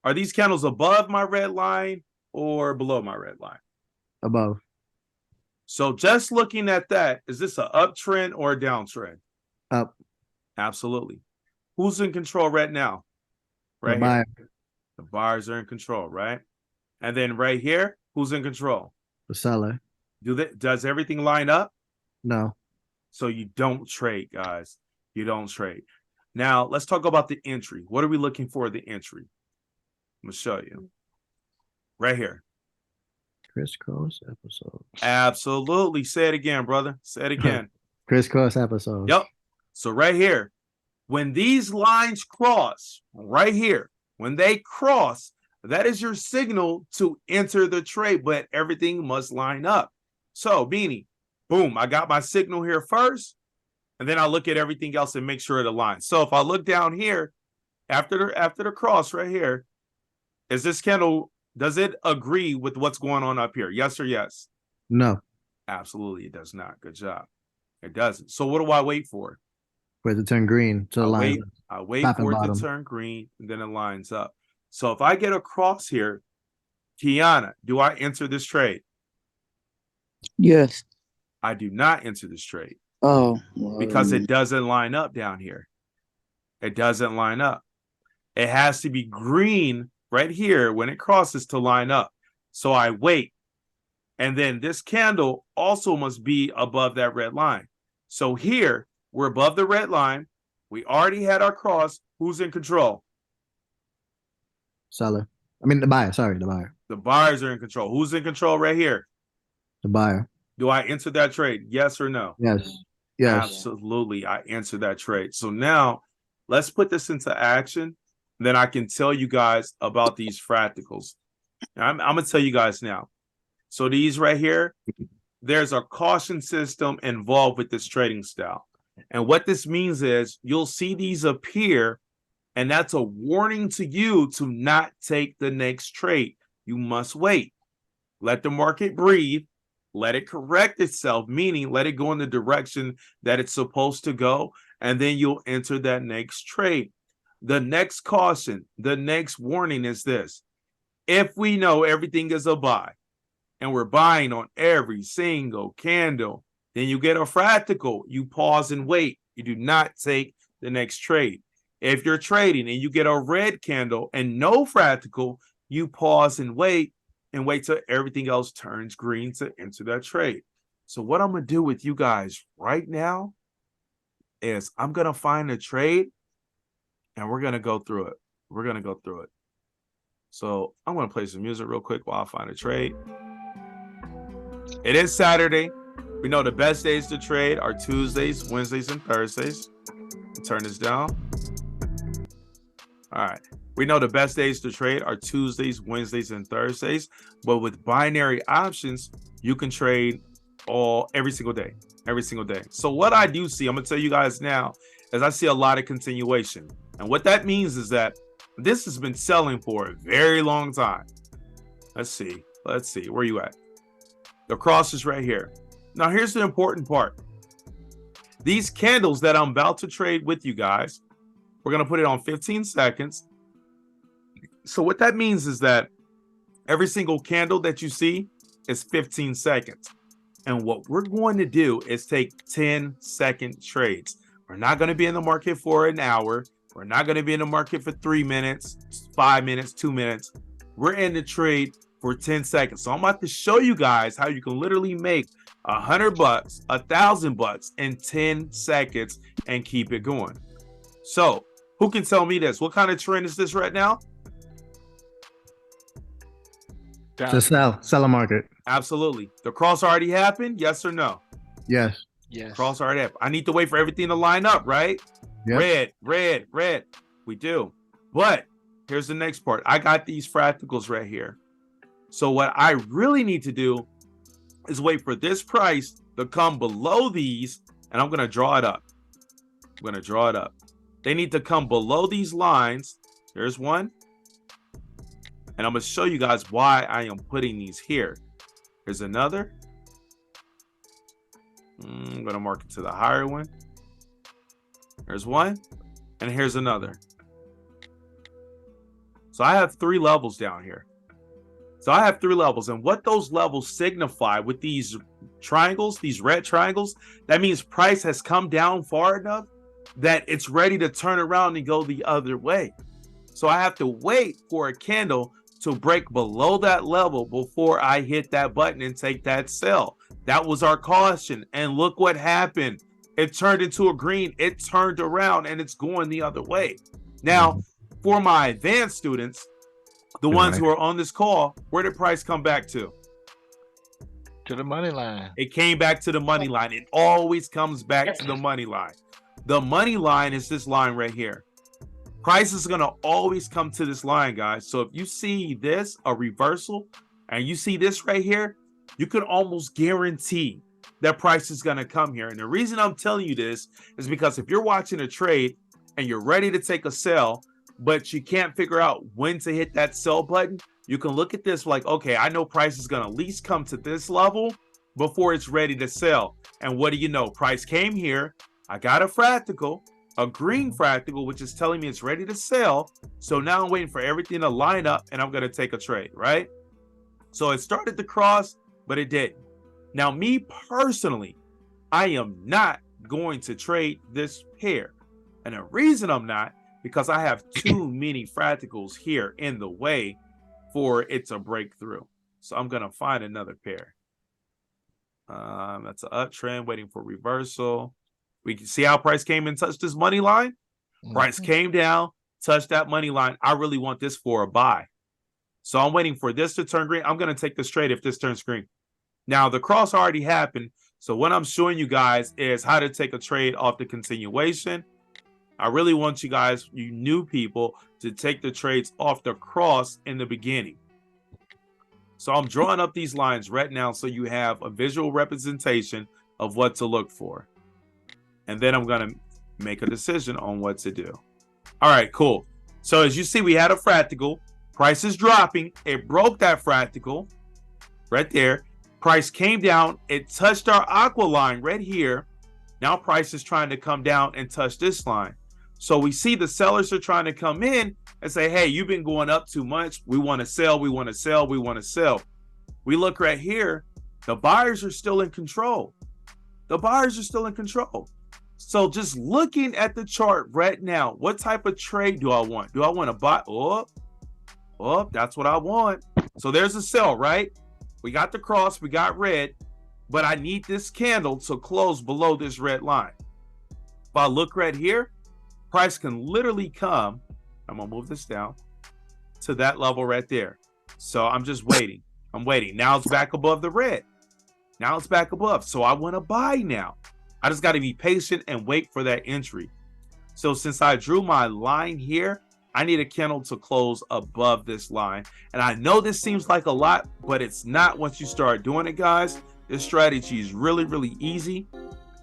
Are these candles above my red line or below my red line? Above. So just looking at that, is this an uptrend or a downtrend? Up. Absolutely. Who's in control right now? Right The here. buyer. The buyers are in control, right? And then right here, who's in control? The seller. Does everything line up? No. So you don't trade, guys. You don't trade. Now, let's talk about the entry. What are we looking for the entry? I'm going to show you. Right here. Crisscross episode. Absolutely. Say it again, brother. Say it again. Crisscross episode. Yep. So right here, when these lines cross, right here, when they cross, that is your signal to enter the trade, but everything must line up. So, Beanie, boom, I got my signal here first, and then I look at everything else and make sure it aligns. So if I look down here, after the cross right here, is this candle, does it agree with what's going on up here? Yes or yes? No. Absolutely, it does not. Good job. It doesn't. So what do I wait for? For it to turn green. So I wait for it to turn green, and then it lines up. So if I get a cross here, Kiana, do I enter this trade? Yes. I do not enter this trade. Oh, because it doesn't line up down here. It doesn't line up. It has to be green right here when it crosses to line up. So I wait. And then this candle also must be above that red line. So here, we're above the red line. We already had our cross. Who's in control? Seller. I mean, the buyer. Sorry, the buyer. The buyers are in control. Who's in control right here? The buyer. Do I enter that trade? Yes or no? Yes. Yes. Absolutely, I answer that trade. So now let's put this into action. Then I can tell you guys about these fractals. I'm going to tell you guys now. So these right here, there's a caution system involved with this trading style. And what this means is you'll see these appear, and that's a warning to you to not take the next trade. You must wait. Let the market breathe. Let it correct itself, meaning let it go in the direction that it's supposed to go, and then you'll enter that next trade. The next caution, the next warning is this. If we know everything is a buy, and we're buying on every single candle, then you get a fractal. You pause and wait. You do not take the next trade. If you're trading and you get a red candle and no fractal, you pause and wait till everything else turns green to enter that trade. So what I'm going to do with you guys right now is I'm going to find a trade and we're going to go through it. We're going to go through it. So I'm going to play some music real quick while I find a trade. It is Saturday. We know the best days to trade are Tuesdays, Wednesdays, and Thursdays. Turn this down. All right. We know the best days to trade are Tuesdays, Wednesdays, and Thursdays. But with binary options, you can trade every single day. Every single day. So what I do see, I'm going to tell you guys now, is I see a lot of continuation. And what that means is that this has been selling for a very long time. Let's see. Where you at? The cross is right here. Now, here's the important part. These candles that I'm about to trade with you guys, we're going to put it on 15 seconds. So what that means is that every single candle that you see is 15 seconds. And what we're going to do is take 10-second trades. We're not going to be in the market for an hour. We're not going to be in the market for 3 minutes, 5 minutes, 2 minutes. We're in the trade for 10 seconds. So I'm about to show you guys how you can literally make $100, $1,000 in 10 seconds and keep it going. So who can tell me this? What kind of trend is this right now? To sell a market. Absolutely. The cross already happened? Yes or no? Yes. Yes. Cross already happened. I need to wait for everything to line up, right? Yep. Red, red, red. We do. But here's the next part. I got these fractals right here. So what I really need to do is wait for this price to come below these, and I'm going to draw it up. I'm going to draw it up. They need to come below these lines. There's one. And I'm going to show you guys why I am putting these here. Here's another. I'm going to mark it to the higher one. There's one. And here's another. So I have 3 levels down here. So I have 3 levels, and what those levels signify with these triangles, these red triangles, that means price has come down far enough that it's ready to turn around and go the other way. So I have to wait for a candle to break below that level before I hit that button and take that sell. That was our caution, and look what happened. It turned into a green. It turned around, and it's going the other way. Now, for my advanced students, the ones who are on this call, where did price come back to? To the money line. It came back to the money line. It always comes back to the money line. The money line is this line right here. Price is going to always come to this line, guys. So if you see this, a reversal, and you see this right here, you can almost guarantee that price is going to come here. And the reason I'm telling you this is because if you're watching a trade and you're ready to take a sell, but you can't figure out when to hit that sell button, you can look at this like, okay, I know price is going to at least come to this level before it's ready to sell. And what do you know? Price came here. I got a fractal, a green fractal, which is telling me it's ready to sell. So now I'm waiting for everything to line up and I'm going to take a trade, right? So it started to cross, but it didn't. Now, me personally, I am not going to trade this pair. And the reason I'm not, because I have too many fractals here in the way for it to break through. So I'm going to find another pair. That's an uptrend waiting for reversal. We can see how price came and touched this money line. Price came down, touched that money line. I really want this for a buy. So I'm waiting for this to turn green. I'm going to take this trade if this turns green. Now, the cross already happened. So what I'm showing you guys is how to take a trade off the continuation. I really want you guys, you new people, to take the trades off the cross in the beginning. So I'm drawing up these lines right now so you have a visual representation of what to look for. And then I'm going to make a decision on what to do. All right, cool. So as you see, we had a fractal. Price is dropping. It broke that fractal right there. Price came down. It touched our aqua line right here. Now price is trying to come down and touch this line. So we see the sellers are trying to come in and say, hey, you've been going up too much. We want to sell. We want to sell. We want to sell. We look right here. The buyers are still in control. The buyers are still in control. So just looking at the chart right now, what type of trade do I want? Do I want to buy? Oh, that's what I want. So there's a sell, right? We got the cross. We got red. But I need this candle to close below this red line. If I look right here, price can literally come, I'm gonna move this down to that level right there. So I'm just waiting. I'm waiting. Now it's back above the red. Now it's back above. So I want to buy now. I just got to be patient and wait for that entry. So since I drew my line here, I need a candle to close above this line. And I know this seems like a lot, but it's not once you start doing it, guys. This strategy is really, really easy.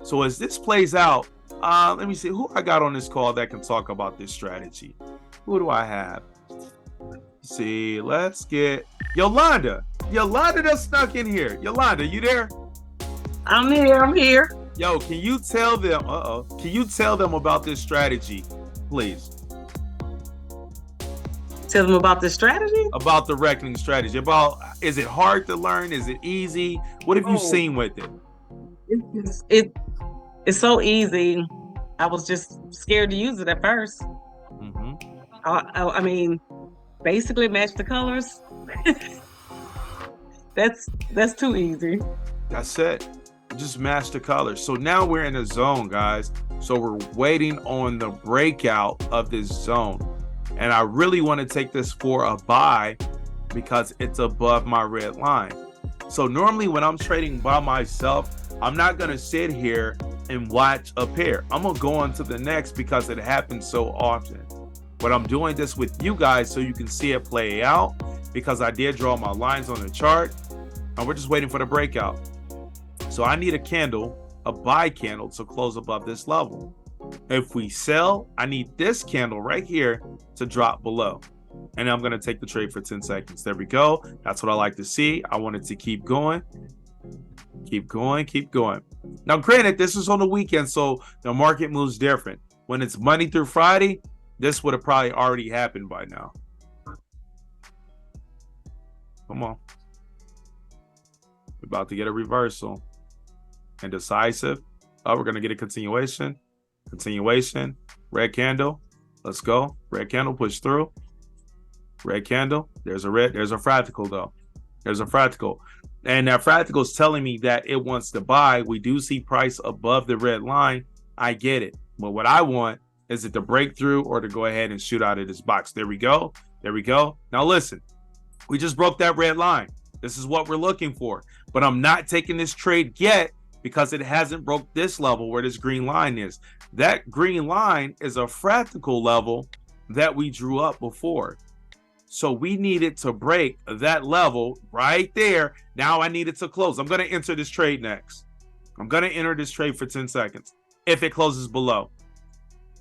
So as this plays out, let me see who I got on this call that can talk about this strategy. Who do I have? Let's see, let's get Yolanda. Yolanda just snuck in here. Yolanda, you there? I'm here. I'm here. Yo, can you tell them? Can you tell them about this strategy, please? Tell them about the strategy. About the reckoning strategy. About, is it hard to learn? Is it easy? What have you seen with it? It's so easy. I was just scared to use it at first. Mm-hmm. I mean, basically match the colors. That's too easy. That's it. Just match the colors. So now we're in a zone, guys. So we're waiting on the breakout of this zone. And I really want to take this for a buy because it's above my red line. So normally when I'm trading by myself, I'm not going to sit here and watch a pair. I'm going to go on to the next because it happens so often. But I'm doing this with you guys so you can see it play out because I did draw my lines on the chart and we're just waiting for the breakout. So I need a candle, a buy candle to close above this level. If we sell, I need this candle right here to drop below. And I'm going to take the trade for 10 seconds. There we go. That's what I like to see. I want it to keep going. Keep going, keep going. Now, granted, this is on the weekend, so the market moves different. When it's Monday through Friday, this would have probably already happened by now. Come on. We're about to get a reversal. And decisive. Oh, we're going to get a continuation. Continuation. Red candle. Let's go. Red candle, push through. Red candle. There's a red. There's a fractal, though. There's a fractal. And that fractal is telling me that it wants to buy. We do see price above the red line. I get it. But what I want is it to break through or to go ahead and shoot out of this box. There we go. There we go. Now listen, we just broke that red line. This is what we're looking for. But I'm not taking this trade yet because it hasn't broke this level where this green line is. That green line is a fractal level that we drew up before. So we needed to break that level right there. Now I need it to close. I'm going to enter this trade next. I'm going to enter this trade for 10 seconds. If it closes below.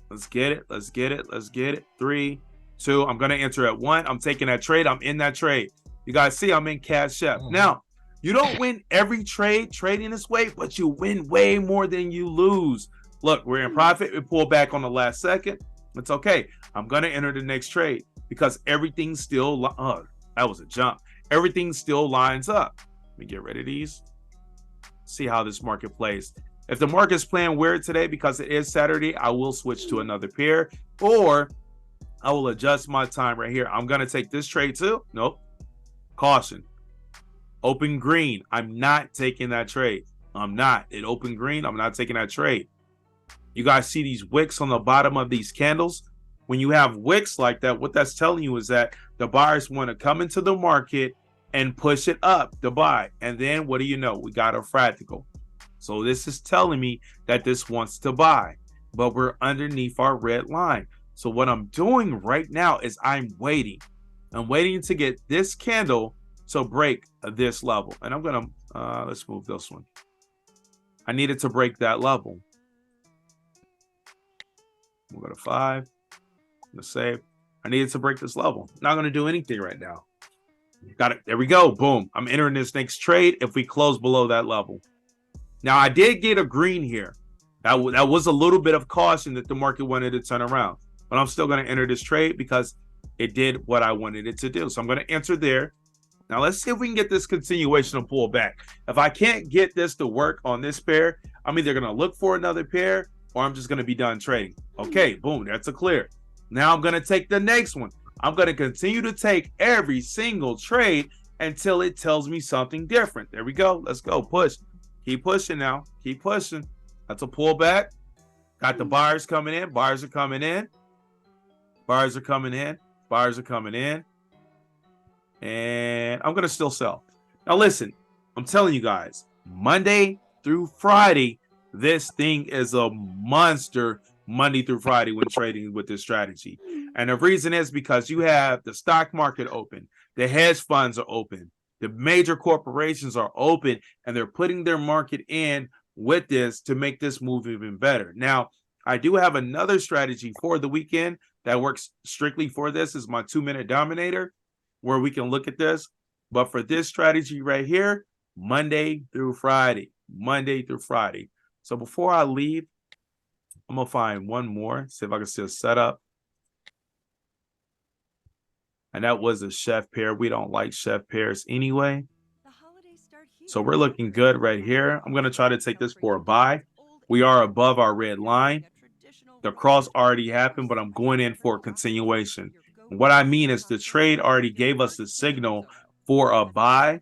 Let's get it. Let's get it. Let's get it. 3, 2. I'm going to enter at 1. I'm taking that trade. I'm in that trade. You guys see I'm in Cash Chef. Now, you don't win every trade trading this way, but you win way more than you lose. Look, we're in profit. We pull back on the last second. It's okay. I'm going to enter the next trade because everything still, that was a jump. Everything still lines up. Let me get rid of these. See how this market plays. If the market's playing weird today because it is Saturday, I will switch to another pair, or I will adjust my time right here. I'm going to take this trade too. Nope. Caution. Open green. I'm not taking that trade. I'm not. It opened green. I'm not taking that trade. You guys see these wicks on the bottom of these candles? When you have wicks like that, what that's telling you is that the buyers want to come into the market and push it up to buy. And then what do you know? We got a fractal. So this is telling me that this wants to buy, but we're underneath our red line. So what I'm doing right now is I'm waiting. I'm waiting to get this candle to break this level. And I'm going to, let's move this one. I needed to break that level. We'll go to 5. I'm going to save. I needed to break this level. Not going to do anything right now. Got it. There we go. Boom. I'm entering this next trade if we close below that level. Now, I did get a green here. That was a little bit of caution that the market wanted to turn around. But I'm still going to enter this trade because it did what I wanted it to do. So I'm going to enter there. Now, let's see if we can get this continuation of pull back. If I can't get this to work on this pair, I'm either going to look for another pair or I'm just going to be done trading. Okay, boom, that's a clear. Now I'm going to take the next one. I'm going to continue to take every single trade until it tells me something different. There we go. Let's go. Push. Keep pushing now. Keep pushing. That's a pullback. Got the buyers coming in. Buyers are coming in. Buyers are coming in. Buyers are coming in. And I'm going to still sell. Now, listen, I'm telling you guys, Monday through Friday, this thing is a monster Monday through Friday when trading with this strategy. And the reason is because you have the stock market open, the hedge funds are open, the major corporations are open, and they're putting their market in with this to make this move even better. Now, I do have another strategy for the weekend that works strictly for this. Is my 2-minute dominator, where we can look at this. But for this strategy right here, Monday through Friday, Monday through Friday. So before I leave, I'm going to find one more, see if I can still set up. And that was a chef pair. We don't like chef pairs anyway. So we're looking good right here. I'm going to try to take this for a buy. We are above our red line. The cross already happened, but I'm going in for a continuation. What I mean is the trade already gave us the signal for a buy,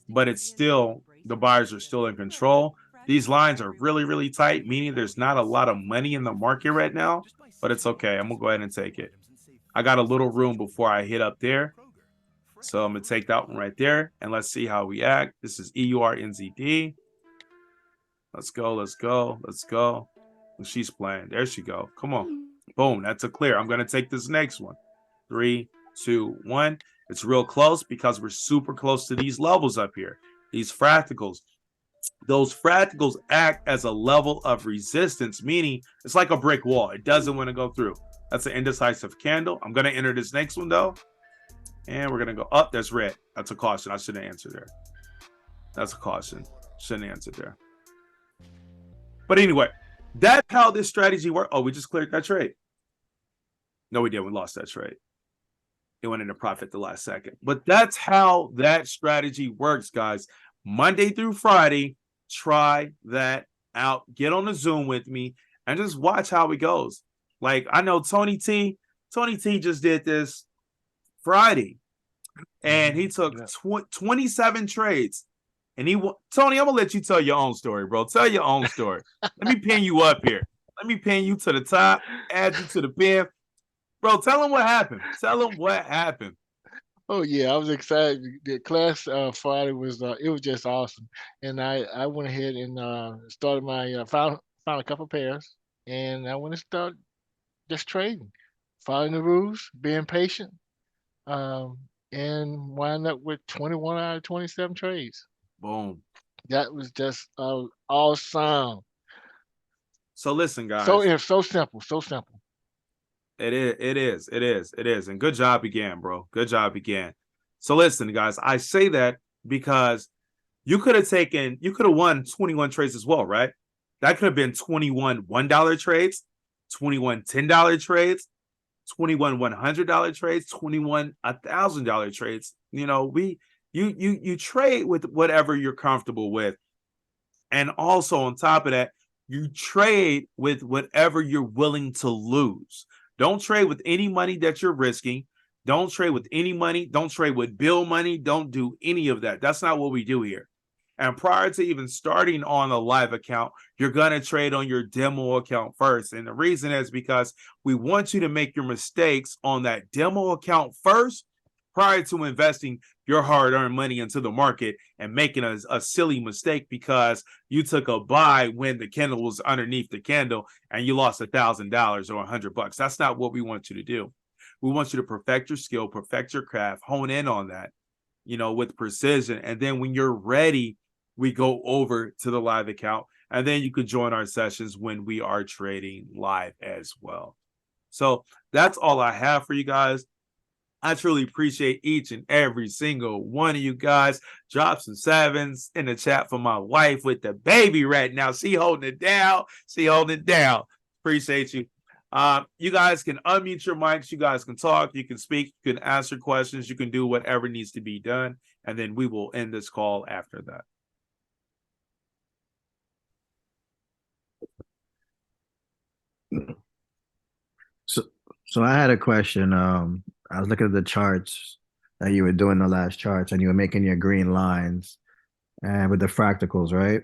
but it's still, the buyers are still in control. These lines are really, really tight, meaning there's not a lot of money in the market right now, but it's okay. I'm going to go ahead and take it. I got a little room before I hit up there. So I'm going to take that one right there, and let's see how we act. This is EURNZD. Let's go, let's go, let's go. And she's playing. There she go. Come on. Boom, that's a clear. I'm going to take this next one. 3, 2, 1. It's real close because we're super close to these levels up here. These fractals. Those fractals act as a level of resistance, meaning it's like a brick wall. It doesn't want to go through. That's an indecisive candle. I'm going to enter this next one, though. And we're going to go up. That's red. That's a caution. I shouldn't answer there. That's a caution. Shouldn't answer there. But anyway, that's how this strategy works. Oh, we just cleared that trade. No, we didn't. We lost that trade. It went into profit the last second. But that's how that strategy works, guys. Monday through Friday, try that out. Get on the Zoom with me and just watch how it goes. Like, I know Tony T just did this Friday, and he took 27 trades. And Tony, I'm gonna let you tell your own story, bro. Tell your own story. Let me pin you up here. Let me pin you to the top, add you to the pin. Bro, tell him what happened. Tell him what happened. Oh yeah, I was excited. The class Friday was it was just awesome, and I went ahead and started my found a couple pairs, and I went and started just trading, following the rules, being patient, and wind up with 21 out of 27 trades. Boom. That was just awesome. So listen, guys. So simple. It is. And good job again, bro. Good job again. So listen, guys, I say that because you could have won 21 trades as well, right? That could have been 21 $1 trades, 21 $10 trades, 21 $100 trades, 21 $1,000 trades. You know, you trade with whatever you're comfortable with. And also on top of that, you trade with whatever you're willing to lose. Don't trade with any money that you're risking. Don't trade with any money. Don't trade with bill money. Don't do any of that. That's not what we do here. And prior to even starting on a live account, you're going to trade on your demo account first. And the reason is because we want you to make your mistakes on that demo account first prior to investing your hard-earned money into the market and making a silly mistake because you took a buy when the candle was underneath the candle and you lost $1,000 or $100. That's not what we want you to do. We want you to perfect your skill, perfect your craft, hone in on that, with precision. And then when you're ready, we go over to the live account, and then you can join our sessions when we are trading live as well. So that's all I have for you guys. I truly appreciate each and every single one of you guys. Drop some sevens in the chat for my wife with the baby right now. She holding it down. Appreciate you. You guys can unmute your mics. You guys can talk. You can speak. You can answer questions. You can do whatever needs to be done. And then we will end this call after that. So I had a question. I was looking at the charts that you were doing, the last charts, and you were making your green lines and with the fractals, right?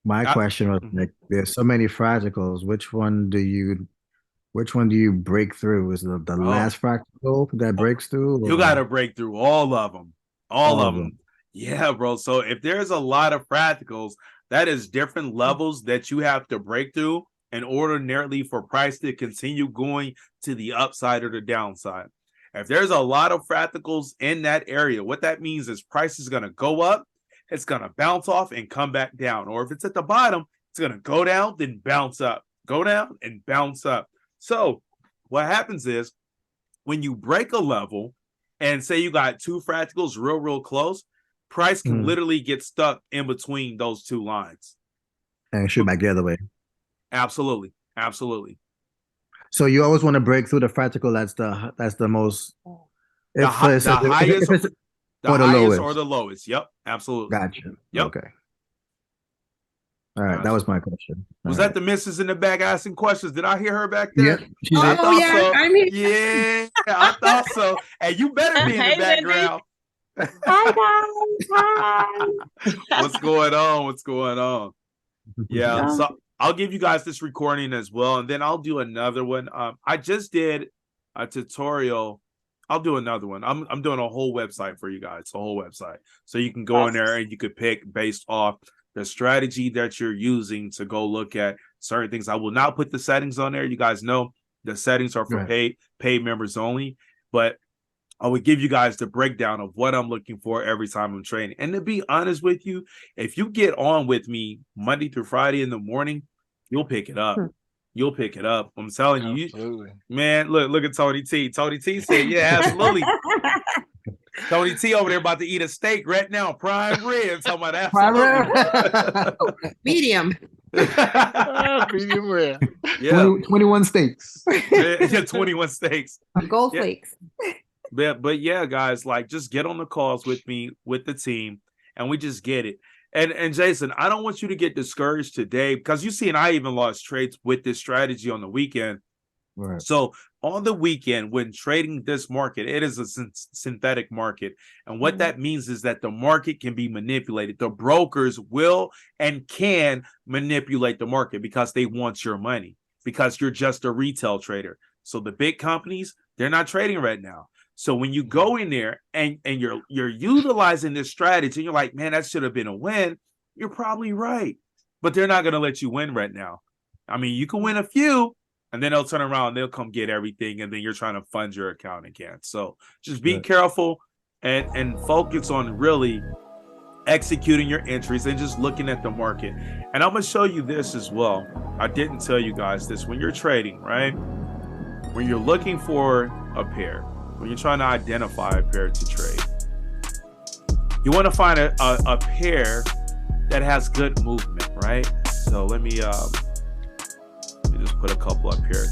My question was, like, there's so many fractals. Which one do you break through? Is the last fractal that breaks through? You got to break through all of them. All of them. Yeah, bro. So if there's a lot of fractals, that is different levels that you have to break through in ordinarily for price to continue going to the upside or the downside. If there's a lot of fractals in that area, what that means is price is going to go up, it's going to bounce off and come back down. Or if it's at the bottom, it's going to go down, then bounce up, go down and bounce up. So what happens is when you break a level and say you got two fractals real close, price can literally get stuck in between those two lines. And shoot back the other way. Absolutely. So you always want to break through the fractal that's the most the highest or the lowest or the lowest. Yep, absolutely. Gotcha. Yep. Okay. All right, that was my question. Was that the missus in the back asking questions? Did I hear her back there? Yeah. I'm here. Yeah, I thought so. And you better be in the background. Hi guys. Hi. What's going on? Yeah, so I'll give you guys this recording as well, and then I'll do another one. I just did a tutorial. I'll do another one. I'm doing a whole website for you guys, a whole website. So you can go in there and you could pick based off the strategy that you're using to go look at certain things. I will not put the settings on there. You guys know the settings are for paid members only, but I would give you guys the breakdown of what I'm looking for every time I'm training. And to be honest with you, if you get on with me Monday through Friday in the morning, you'll pick it up. You'll pick it up. I'm telling you, man, look at Tony T. Tony T said, yeah, absolutely. Tony T over there about to eat a steak right now. Prime rib. Talking about absolutely. Medium. Medium rare. Yeah. 21 steaks. Yeah, 21 steaks. Gold flakes. But yeah, guys, like just get on the calls with me, with the team, and we just get it. And Jason, I don't want you to get discouraged today because you see, and I even lost trades with this strategy on the weekend. Right. So on the weekend, when trading this market, it is a synthetic market. And what that means is that the market can be manipulated. The brokers will and can manipulate the market because they want your money, because you're just a retail trader. So the big companies, they're not trading right now. So when you go in there and you're utilizing this strategy, and you're like, man, that should have been a win. You're probably right, but they're not going to let you win right now. I mean, you can win a few, and then they'll turn around, and they'll come get everything, and then you're trying to fund your account again. So just be careful and focus on really executing your entries and just looking at the market. And I'm going to show you this as well. I didn't tell you guys this. When you're trading, right? When you're looking for a pair, when you're trying to identify a pair to trade, you want to find a pair that has good movement, right? So let me just put a couple up here.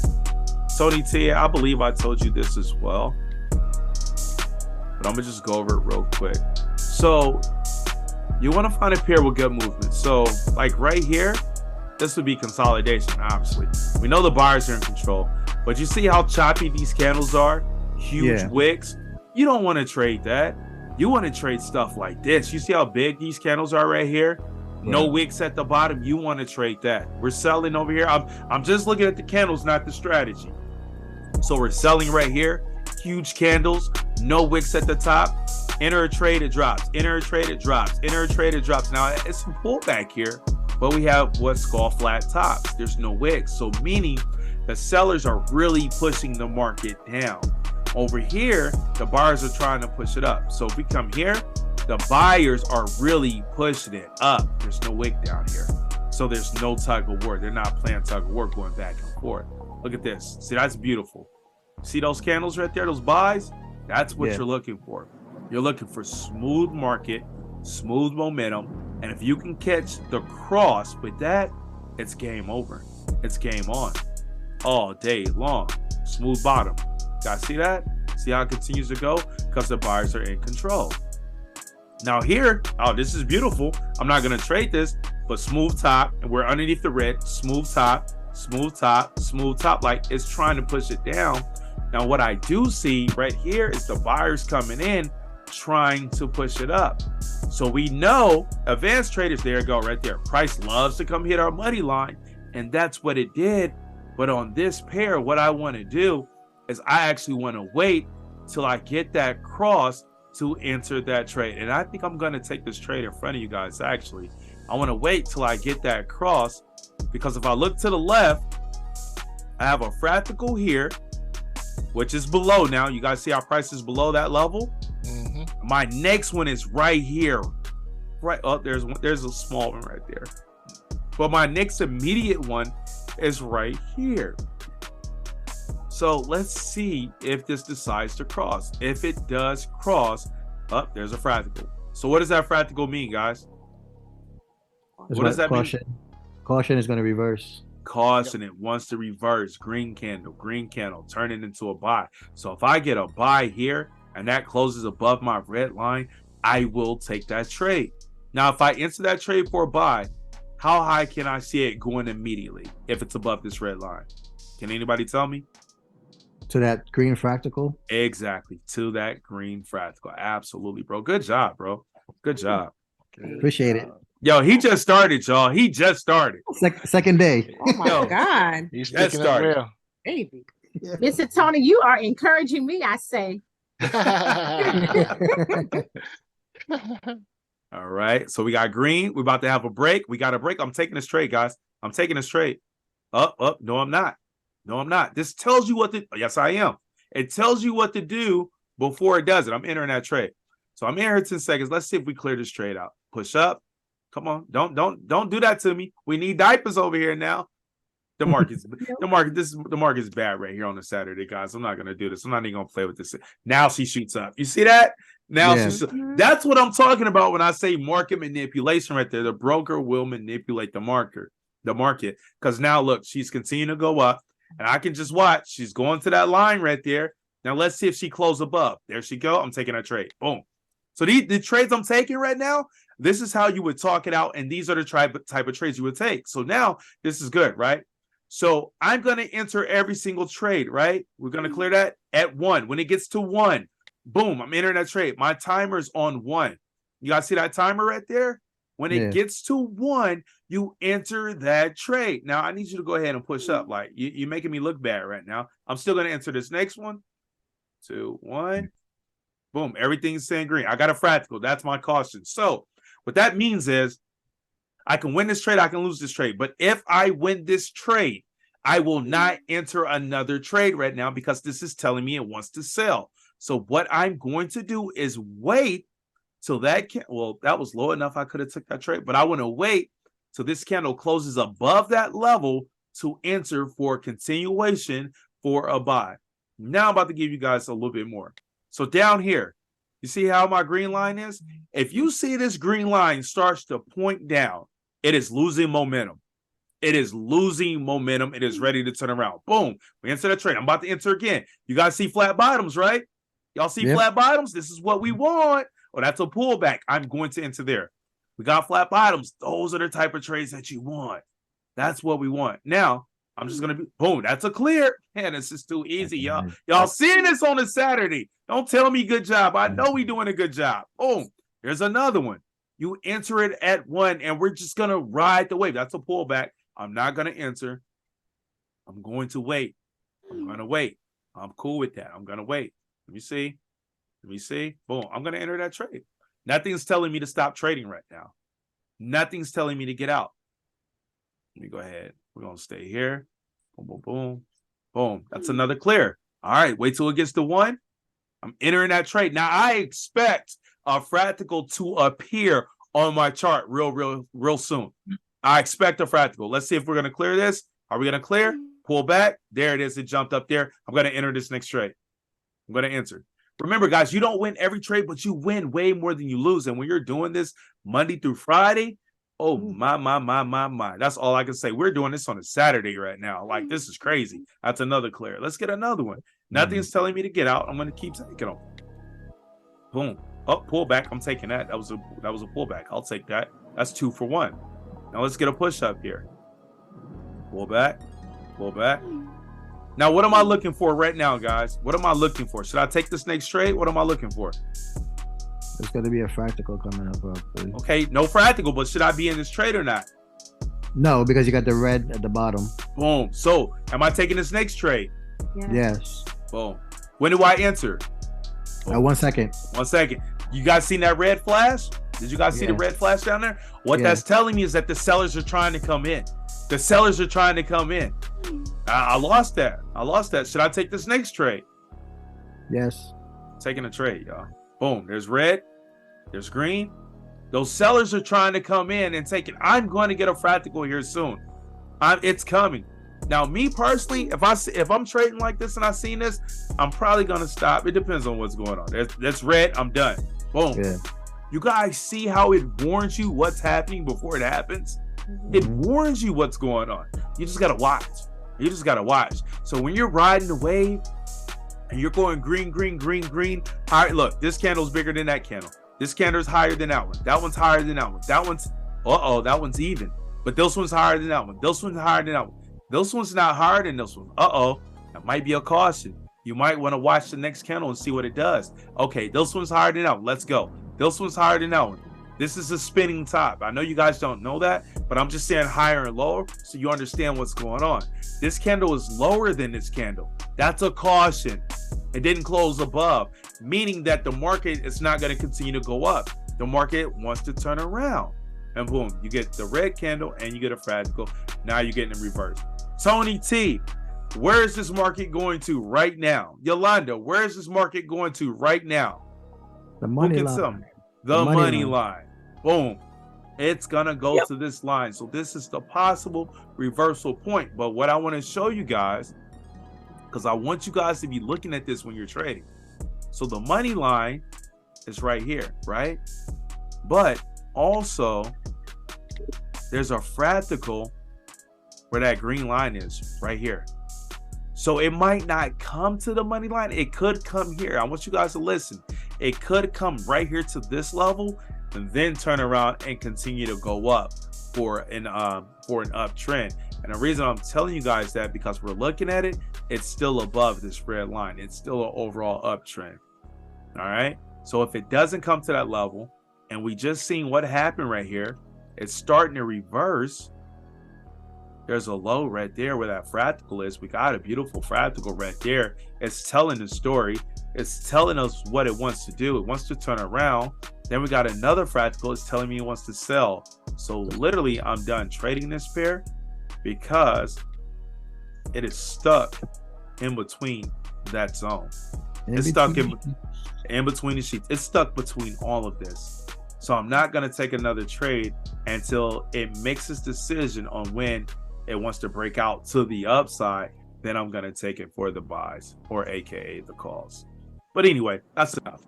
Tony T, I believe I told you this as well, but I'm gonna just go over it real quick. So you want to find a pair with good movement. So like right here, this would be consolidation, obviously. We know the buyers are in control, but you see how choppy these candles are? Huge wicks. You don't want to trade that. You want to trade stuff like this. You see how big these candles are right here? No wicks at the bottom. You want to trade that. We're selling over here. I'm just looking at the candles, not the strategy. So we're selling right here. Huge candles, no wicks at the top. Enter a trade, it drops. Enter a trade, it drops. Enter a trade, it drops. Now it's some pullback here, but we have what's called flat tops. There's no wicks. So meaning the sellers are really pushing the market down. Over here, the buyers are trying to push it up. So if we come here, the buyers are really pushing it up. There's no wick down here. So there's no tug of war. They're not playing tug of war going back and forth. Look at this. See, that's beautiful. See those candles right there, those buys? That's what you're looking for. You're looking for smooth market, smooth momentum. And if you can catch the cross with that, it's game over. It's game on all day long. Smooth bottom. Guys, see that? See how it continues to go? Because the buyers are in control. Now here, oh, this is beautiful. I'm not going to trade this, but smooth top, and we're underneath the red. Smooth top, smooth top, smooth top. Like it's trying to push it down. Now what I do see right here is the buyers coming in, trying to push it up. So we know advanced traders, there you go right there. Price loves to come hit our money line, and that's what it did. But on this pair, what I want to do is I actually want to wait till I get that cross to enter that trade. And I think I'm going to take this trade in front of you guys. Actually, I want to wait till I get that cross, because if I look to the left, I have a fractal here, which is below. Now you guys see our price is below that level. My next one is right here, right up. There's a small one right there, but my next immediate one is right here. So let's see if this decides to cross. If it does cross, up there's a fractal. So what does that fractal mean, guys? What does that mean? Caution is going to reverse. Caution, it wants to reverse. Green candle, turn it into a buy. So if I get a buy here and that closes above my red line, I will take that trade. Now, if I enter that trade for a buy, how high can I see it going immediately if it's above this red line? Can anybody tell me? To that green fractal? Exactly, to that green fractal. Absolutely, bro. Good job, bro. Good job. Appreciate it. Yo, he just started, y'all. He just started. Second day. Oh my God. He's Just picking up started. well. Baby. Mr. Tony, you are encouraging me, I say. All right, so we got green. We're about to have a break. We got a break. I'm taking this trade, guys. I'm taking this trade. Up. No, I'm not. No, I'm not. This tells you what to. Yes, I am. It tells you what to do before it does it. I'm entering that trade. So I'm in here 10 seconds. Let's see if we clear this trade out. Push up. Come on. Don't do that to me. We need diapers over here now. The market's the market's bad right here on a Saturday, guys. I'm not gonna do this. I'm not even gonna play with this. Now she shoots up. You see that? Now that's what I'm talking about when I say market manipulation right there. The broker will manipulate the market. Because now look, she's continuing to go up, and I can just watch. She's going to that line right there. Now let's see if she closes above. There she go. I'm taking a trade. Boom. So the trades I'm taking right now, this is how you would talk it out, and these are the type of trades you would take. So now this is good, right? So I'm going to enter every single trade, right? We're going to clear that at 1. When it gets to 1, boom, I'm entering that trade. My timer's on 1. You guys see that timer right there? When it gets to 1, you enter that trade. Now, I need you to go ahead and push up. Like, you're making me look bad right now. I'm still going to enter this next one. 2, 1. Boom, everything's saying green. I got a fractal. That's my caution. So what that means is I can win this trade, I can lose this trade. But if I win this trade, I will not enter another trade right now because this is telling me it wants to sell. So what I'm going to do is wait till that that was low enough I could have took that trade, but I want to wait till this candle closes above that level to enter for continuation for a buy. Now I'm about to give you guys a little bit more. So down here, you see how my green line is? If you see this green line starts to point down, it is losing momentum. It is losing momentum. It is ready to turn around. Boom. We enter the trade. I'm about to enter again. You guys see flat bottoms, right? Y'all see flat bottoms? This is what we want. Oh, that's a pullback. I'm going to enter there. We got flat bottoms. Those are the type of trades that you want. That's what we want. Now, I'm just gonna be boom. That's a clear. Man, this is too easy, y'all. Y'all seeing this on a Saturday. Don't tell me good job. I know we doing a good job. Boom. Here's another one. You enter it at 1, and we're just gonna ride the wave. That's a pullback. I'm not gonna enter. I'm going to wait. I'm gonna wait. I'm cool with that. I'm gonna wait. Let me see. Let me see. Boom. I'm gonna enter that trade. Nothing's telling me to stop trading right now. Nothing's telling me to get out. Let me go ahead. We're going to stay here. Boom, boom, boom. Boom. That's another clear. All right. Wait till it gets to 1. I'm entering that trade. Now, I expect a fractal to appear on my chart real soon. I expect a fractal. Let's see if we're going to clear this. Are we going to clear? Pull back. There it is. It jumped up there. I'm going to enter this next trade. I'm going to enter. Remember, guys, you don't win every trade, but you win way more than you lose. And when you're doing this Monday through Friday, oh, my. That's all I can say. We're doing this on a Saturday right now. Like, this is crazy. That's another clear. Let's get another one. Nothing's telling me to get out. I'm going to keep taking them. Boom. Oh, pull back. I'm taking that. That was a pullback. I'll take that. That's 2 for 1. Now let's get a push up here. Pull back. Pull back. Now, what am I looking for right now, guys? What am I looking for? Should I take this next trade? What am I looking for? There's going to be a fractal coming up. Okay, no fractal, but should I be in this trade or not? No, because you got the red at the bottom. Boom. So, am I taking this next trade? Yes. Boom. When do I enter? 1 second. 1 second. You guys seen that red flash? Did you guys see the red flash down there? What that's telling me is that the sellers are trying to come in. The sellers are trying to come in. I lost that. Should I take this next trade? Yes. Taking a trade, y'all. Boom. There's red. There's green. Those sellers are trying to come in and take it. I'm going to get a fractal here soon. It's coming. Now, me personally, if I'm trading like this and I seen this, I'm probably going to stop. It depends on what's going on. That's red. I'm done. Boom. Yeah. You guys see how it warns you what's happening before it happens? It warns you what's going on. You just got to watch. You just got to watch. So when you're riding the wave and you're going green, all right, look, this candle's bigger than that candle. This candle's higher than that one. That one's higher than that one. That one's, that one's even. But this one's higher than that one. This one's higher than that one. This one's not higher than this one. That might be a caution. You might want to watch the next candle and see what it does. Okay, this one's higher than that one. Let's go. This one's higher than that one. This is a spinning top. I know you guys don't know that, but I'm just saying higher and lower so you understand what's going on. This candle is lower than this candle. That's a caution. It didn't close above, meaning that the market is not going to continue to go up. The market wants to turn around. And boom, you get the red candle and you get a fractal. Now you're getting in reverse. Tony T, where is this market going to right now? Yolanda, where is this market going to right now? The money line. The money line. Boom. It's going to go to this line. So this is the possible reversal point. But what I want to show you guys, because I want you guys to be looking at this when you're trading. So the money line is right here, right? But also, there's a fractal where that green line is right here. So it might not come to the money line. It could come here. I want you guys to listen. It could come right here to this level and then turn around and continue to go up for an uptrend. And the reason I'm telling you guys that, because we're looking at it, it's still above this red line. It's still an overall uptrend. All right. So if it doesn't come to that level, and we just seen what happened right here, it's starting to reverse. There's a low right there where that fractal is. We got a beautiful fractal right there. It's telling the story. It's telling us what it wants to do. It wants to turn around. Then we got another fractal. It's telling me it wants to sell. So literally, I'm done trading this pair because it is stuck in between that zone. It's stuck in between the sheets. It's stuck between all of this. So I'm not going to take another trade until it makes its decision on when it wants to break out to the upside. Then I'm going to take it for the buys, or AKA the calls. But anyway, that's enough.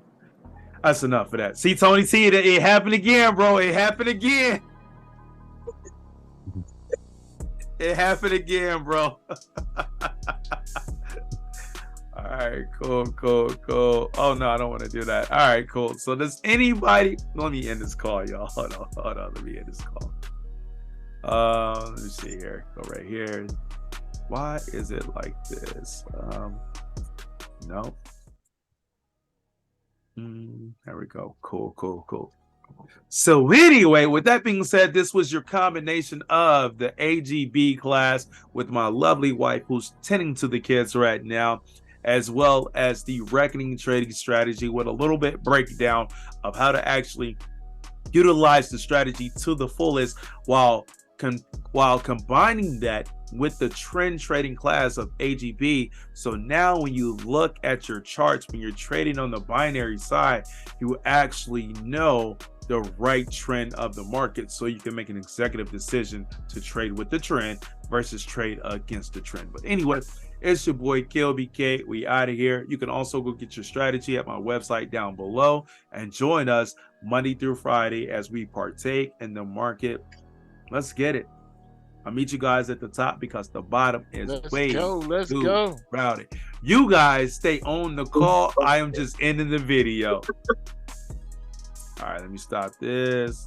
That's enough of that. See, Tony T, it happened again, bro. It happened again. It happened again, bro. All right, cool. Oh no, I don't want to do that. All right, cool. So does anybody? Let me end this call, y'all. Hold on. Let me end this call. Let me see here. Go right here. Why is it like this? No. There we go. Cool. So anyway, with that being said, this was your combination of the AGB class with my lovely wife who's tending to the kids right now, as well as the reckoning trading strategy with a little bit breakdown of how to actually utilize the strategy to the fullest while combining that with the trend trading class of AGB. So now when you look at your charts, when you're trading on the binary side, you actually know the right trend of the market, so you can make an executive decision to trade with the trend versus trade against the trend. But anyway, it's your boy KLBK. We out of here. You can also go get your strategy at my website down below and join us Monday through Friday as we partake in the market. Let's get it. I'll meet you guys at the top because the bottom is Let's way go. too crowded. You guys stay on the call. I am just ending the video. All right, let me stop this.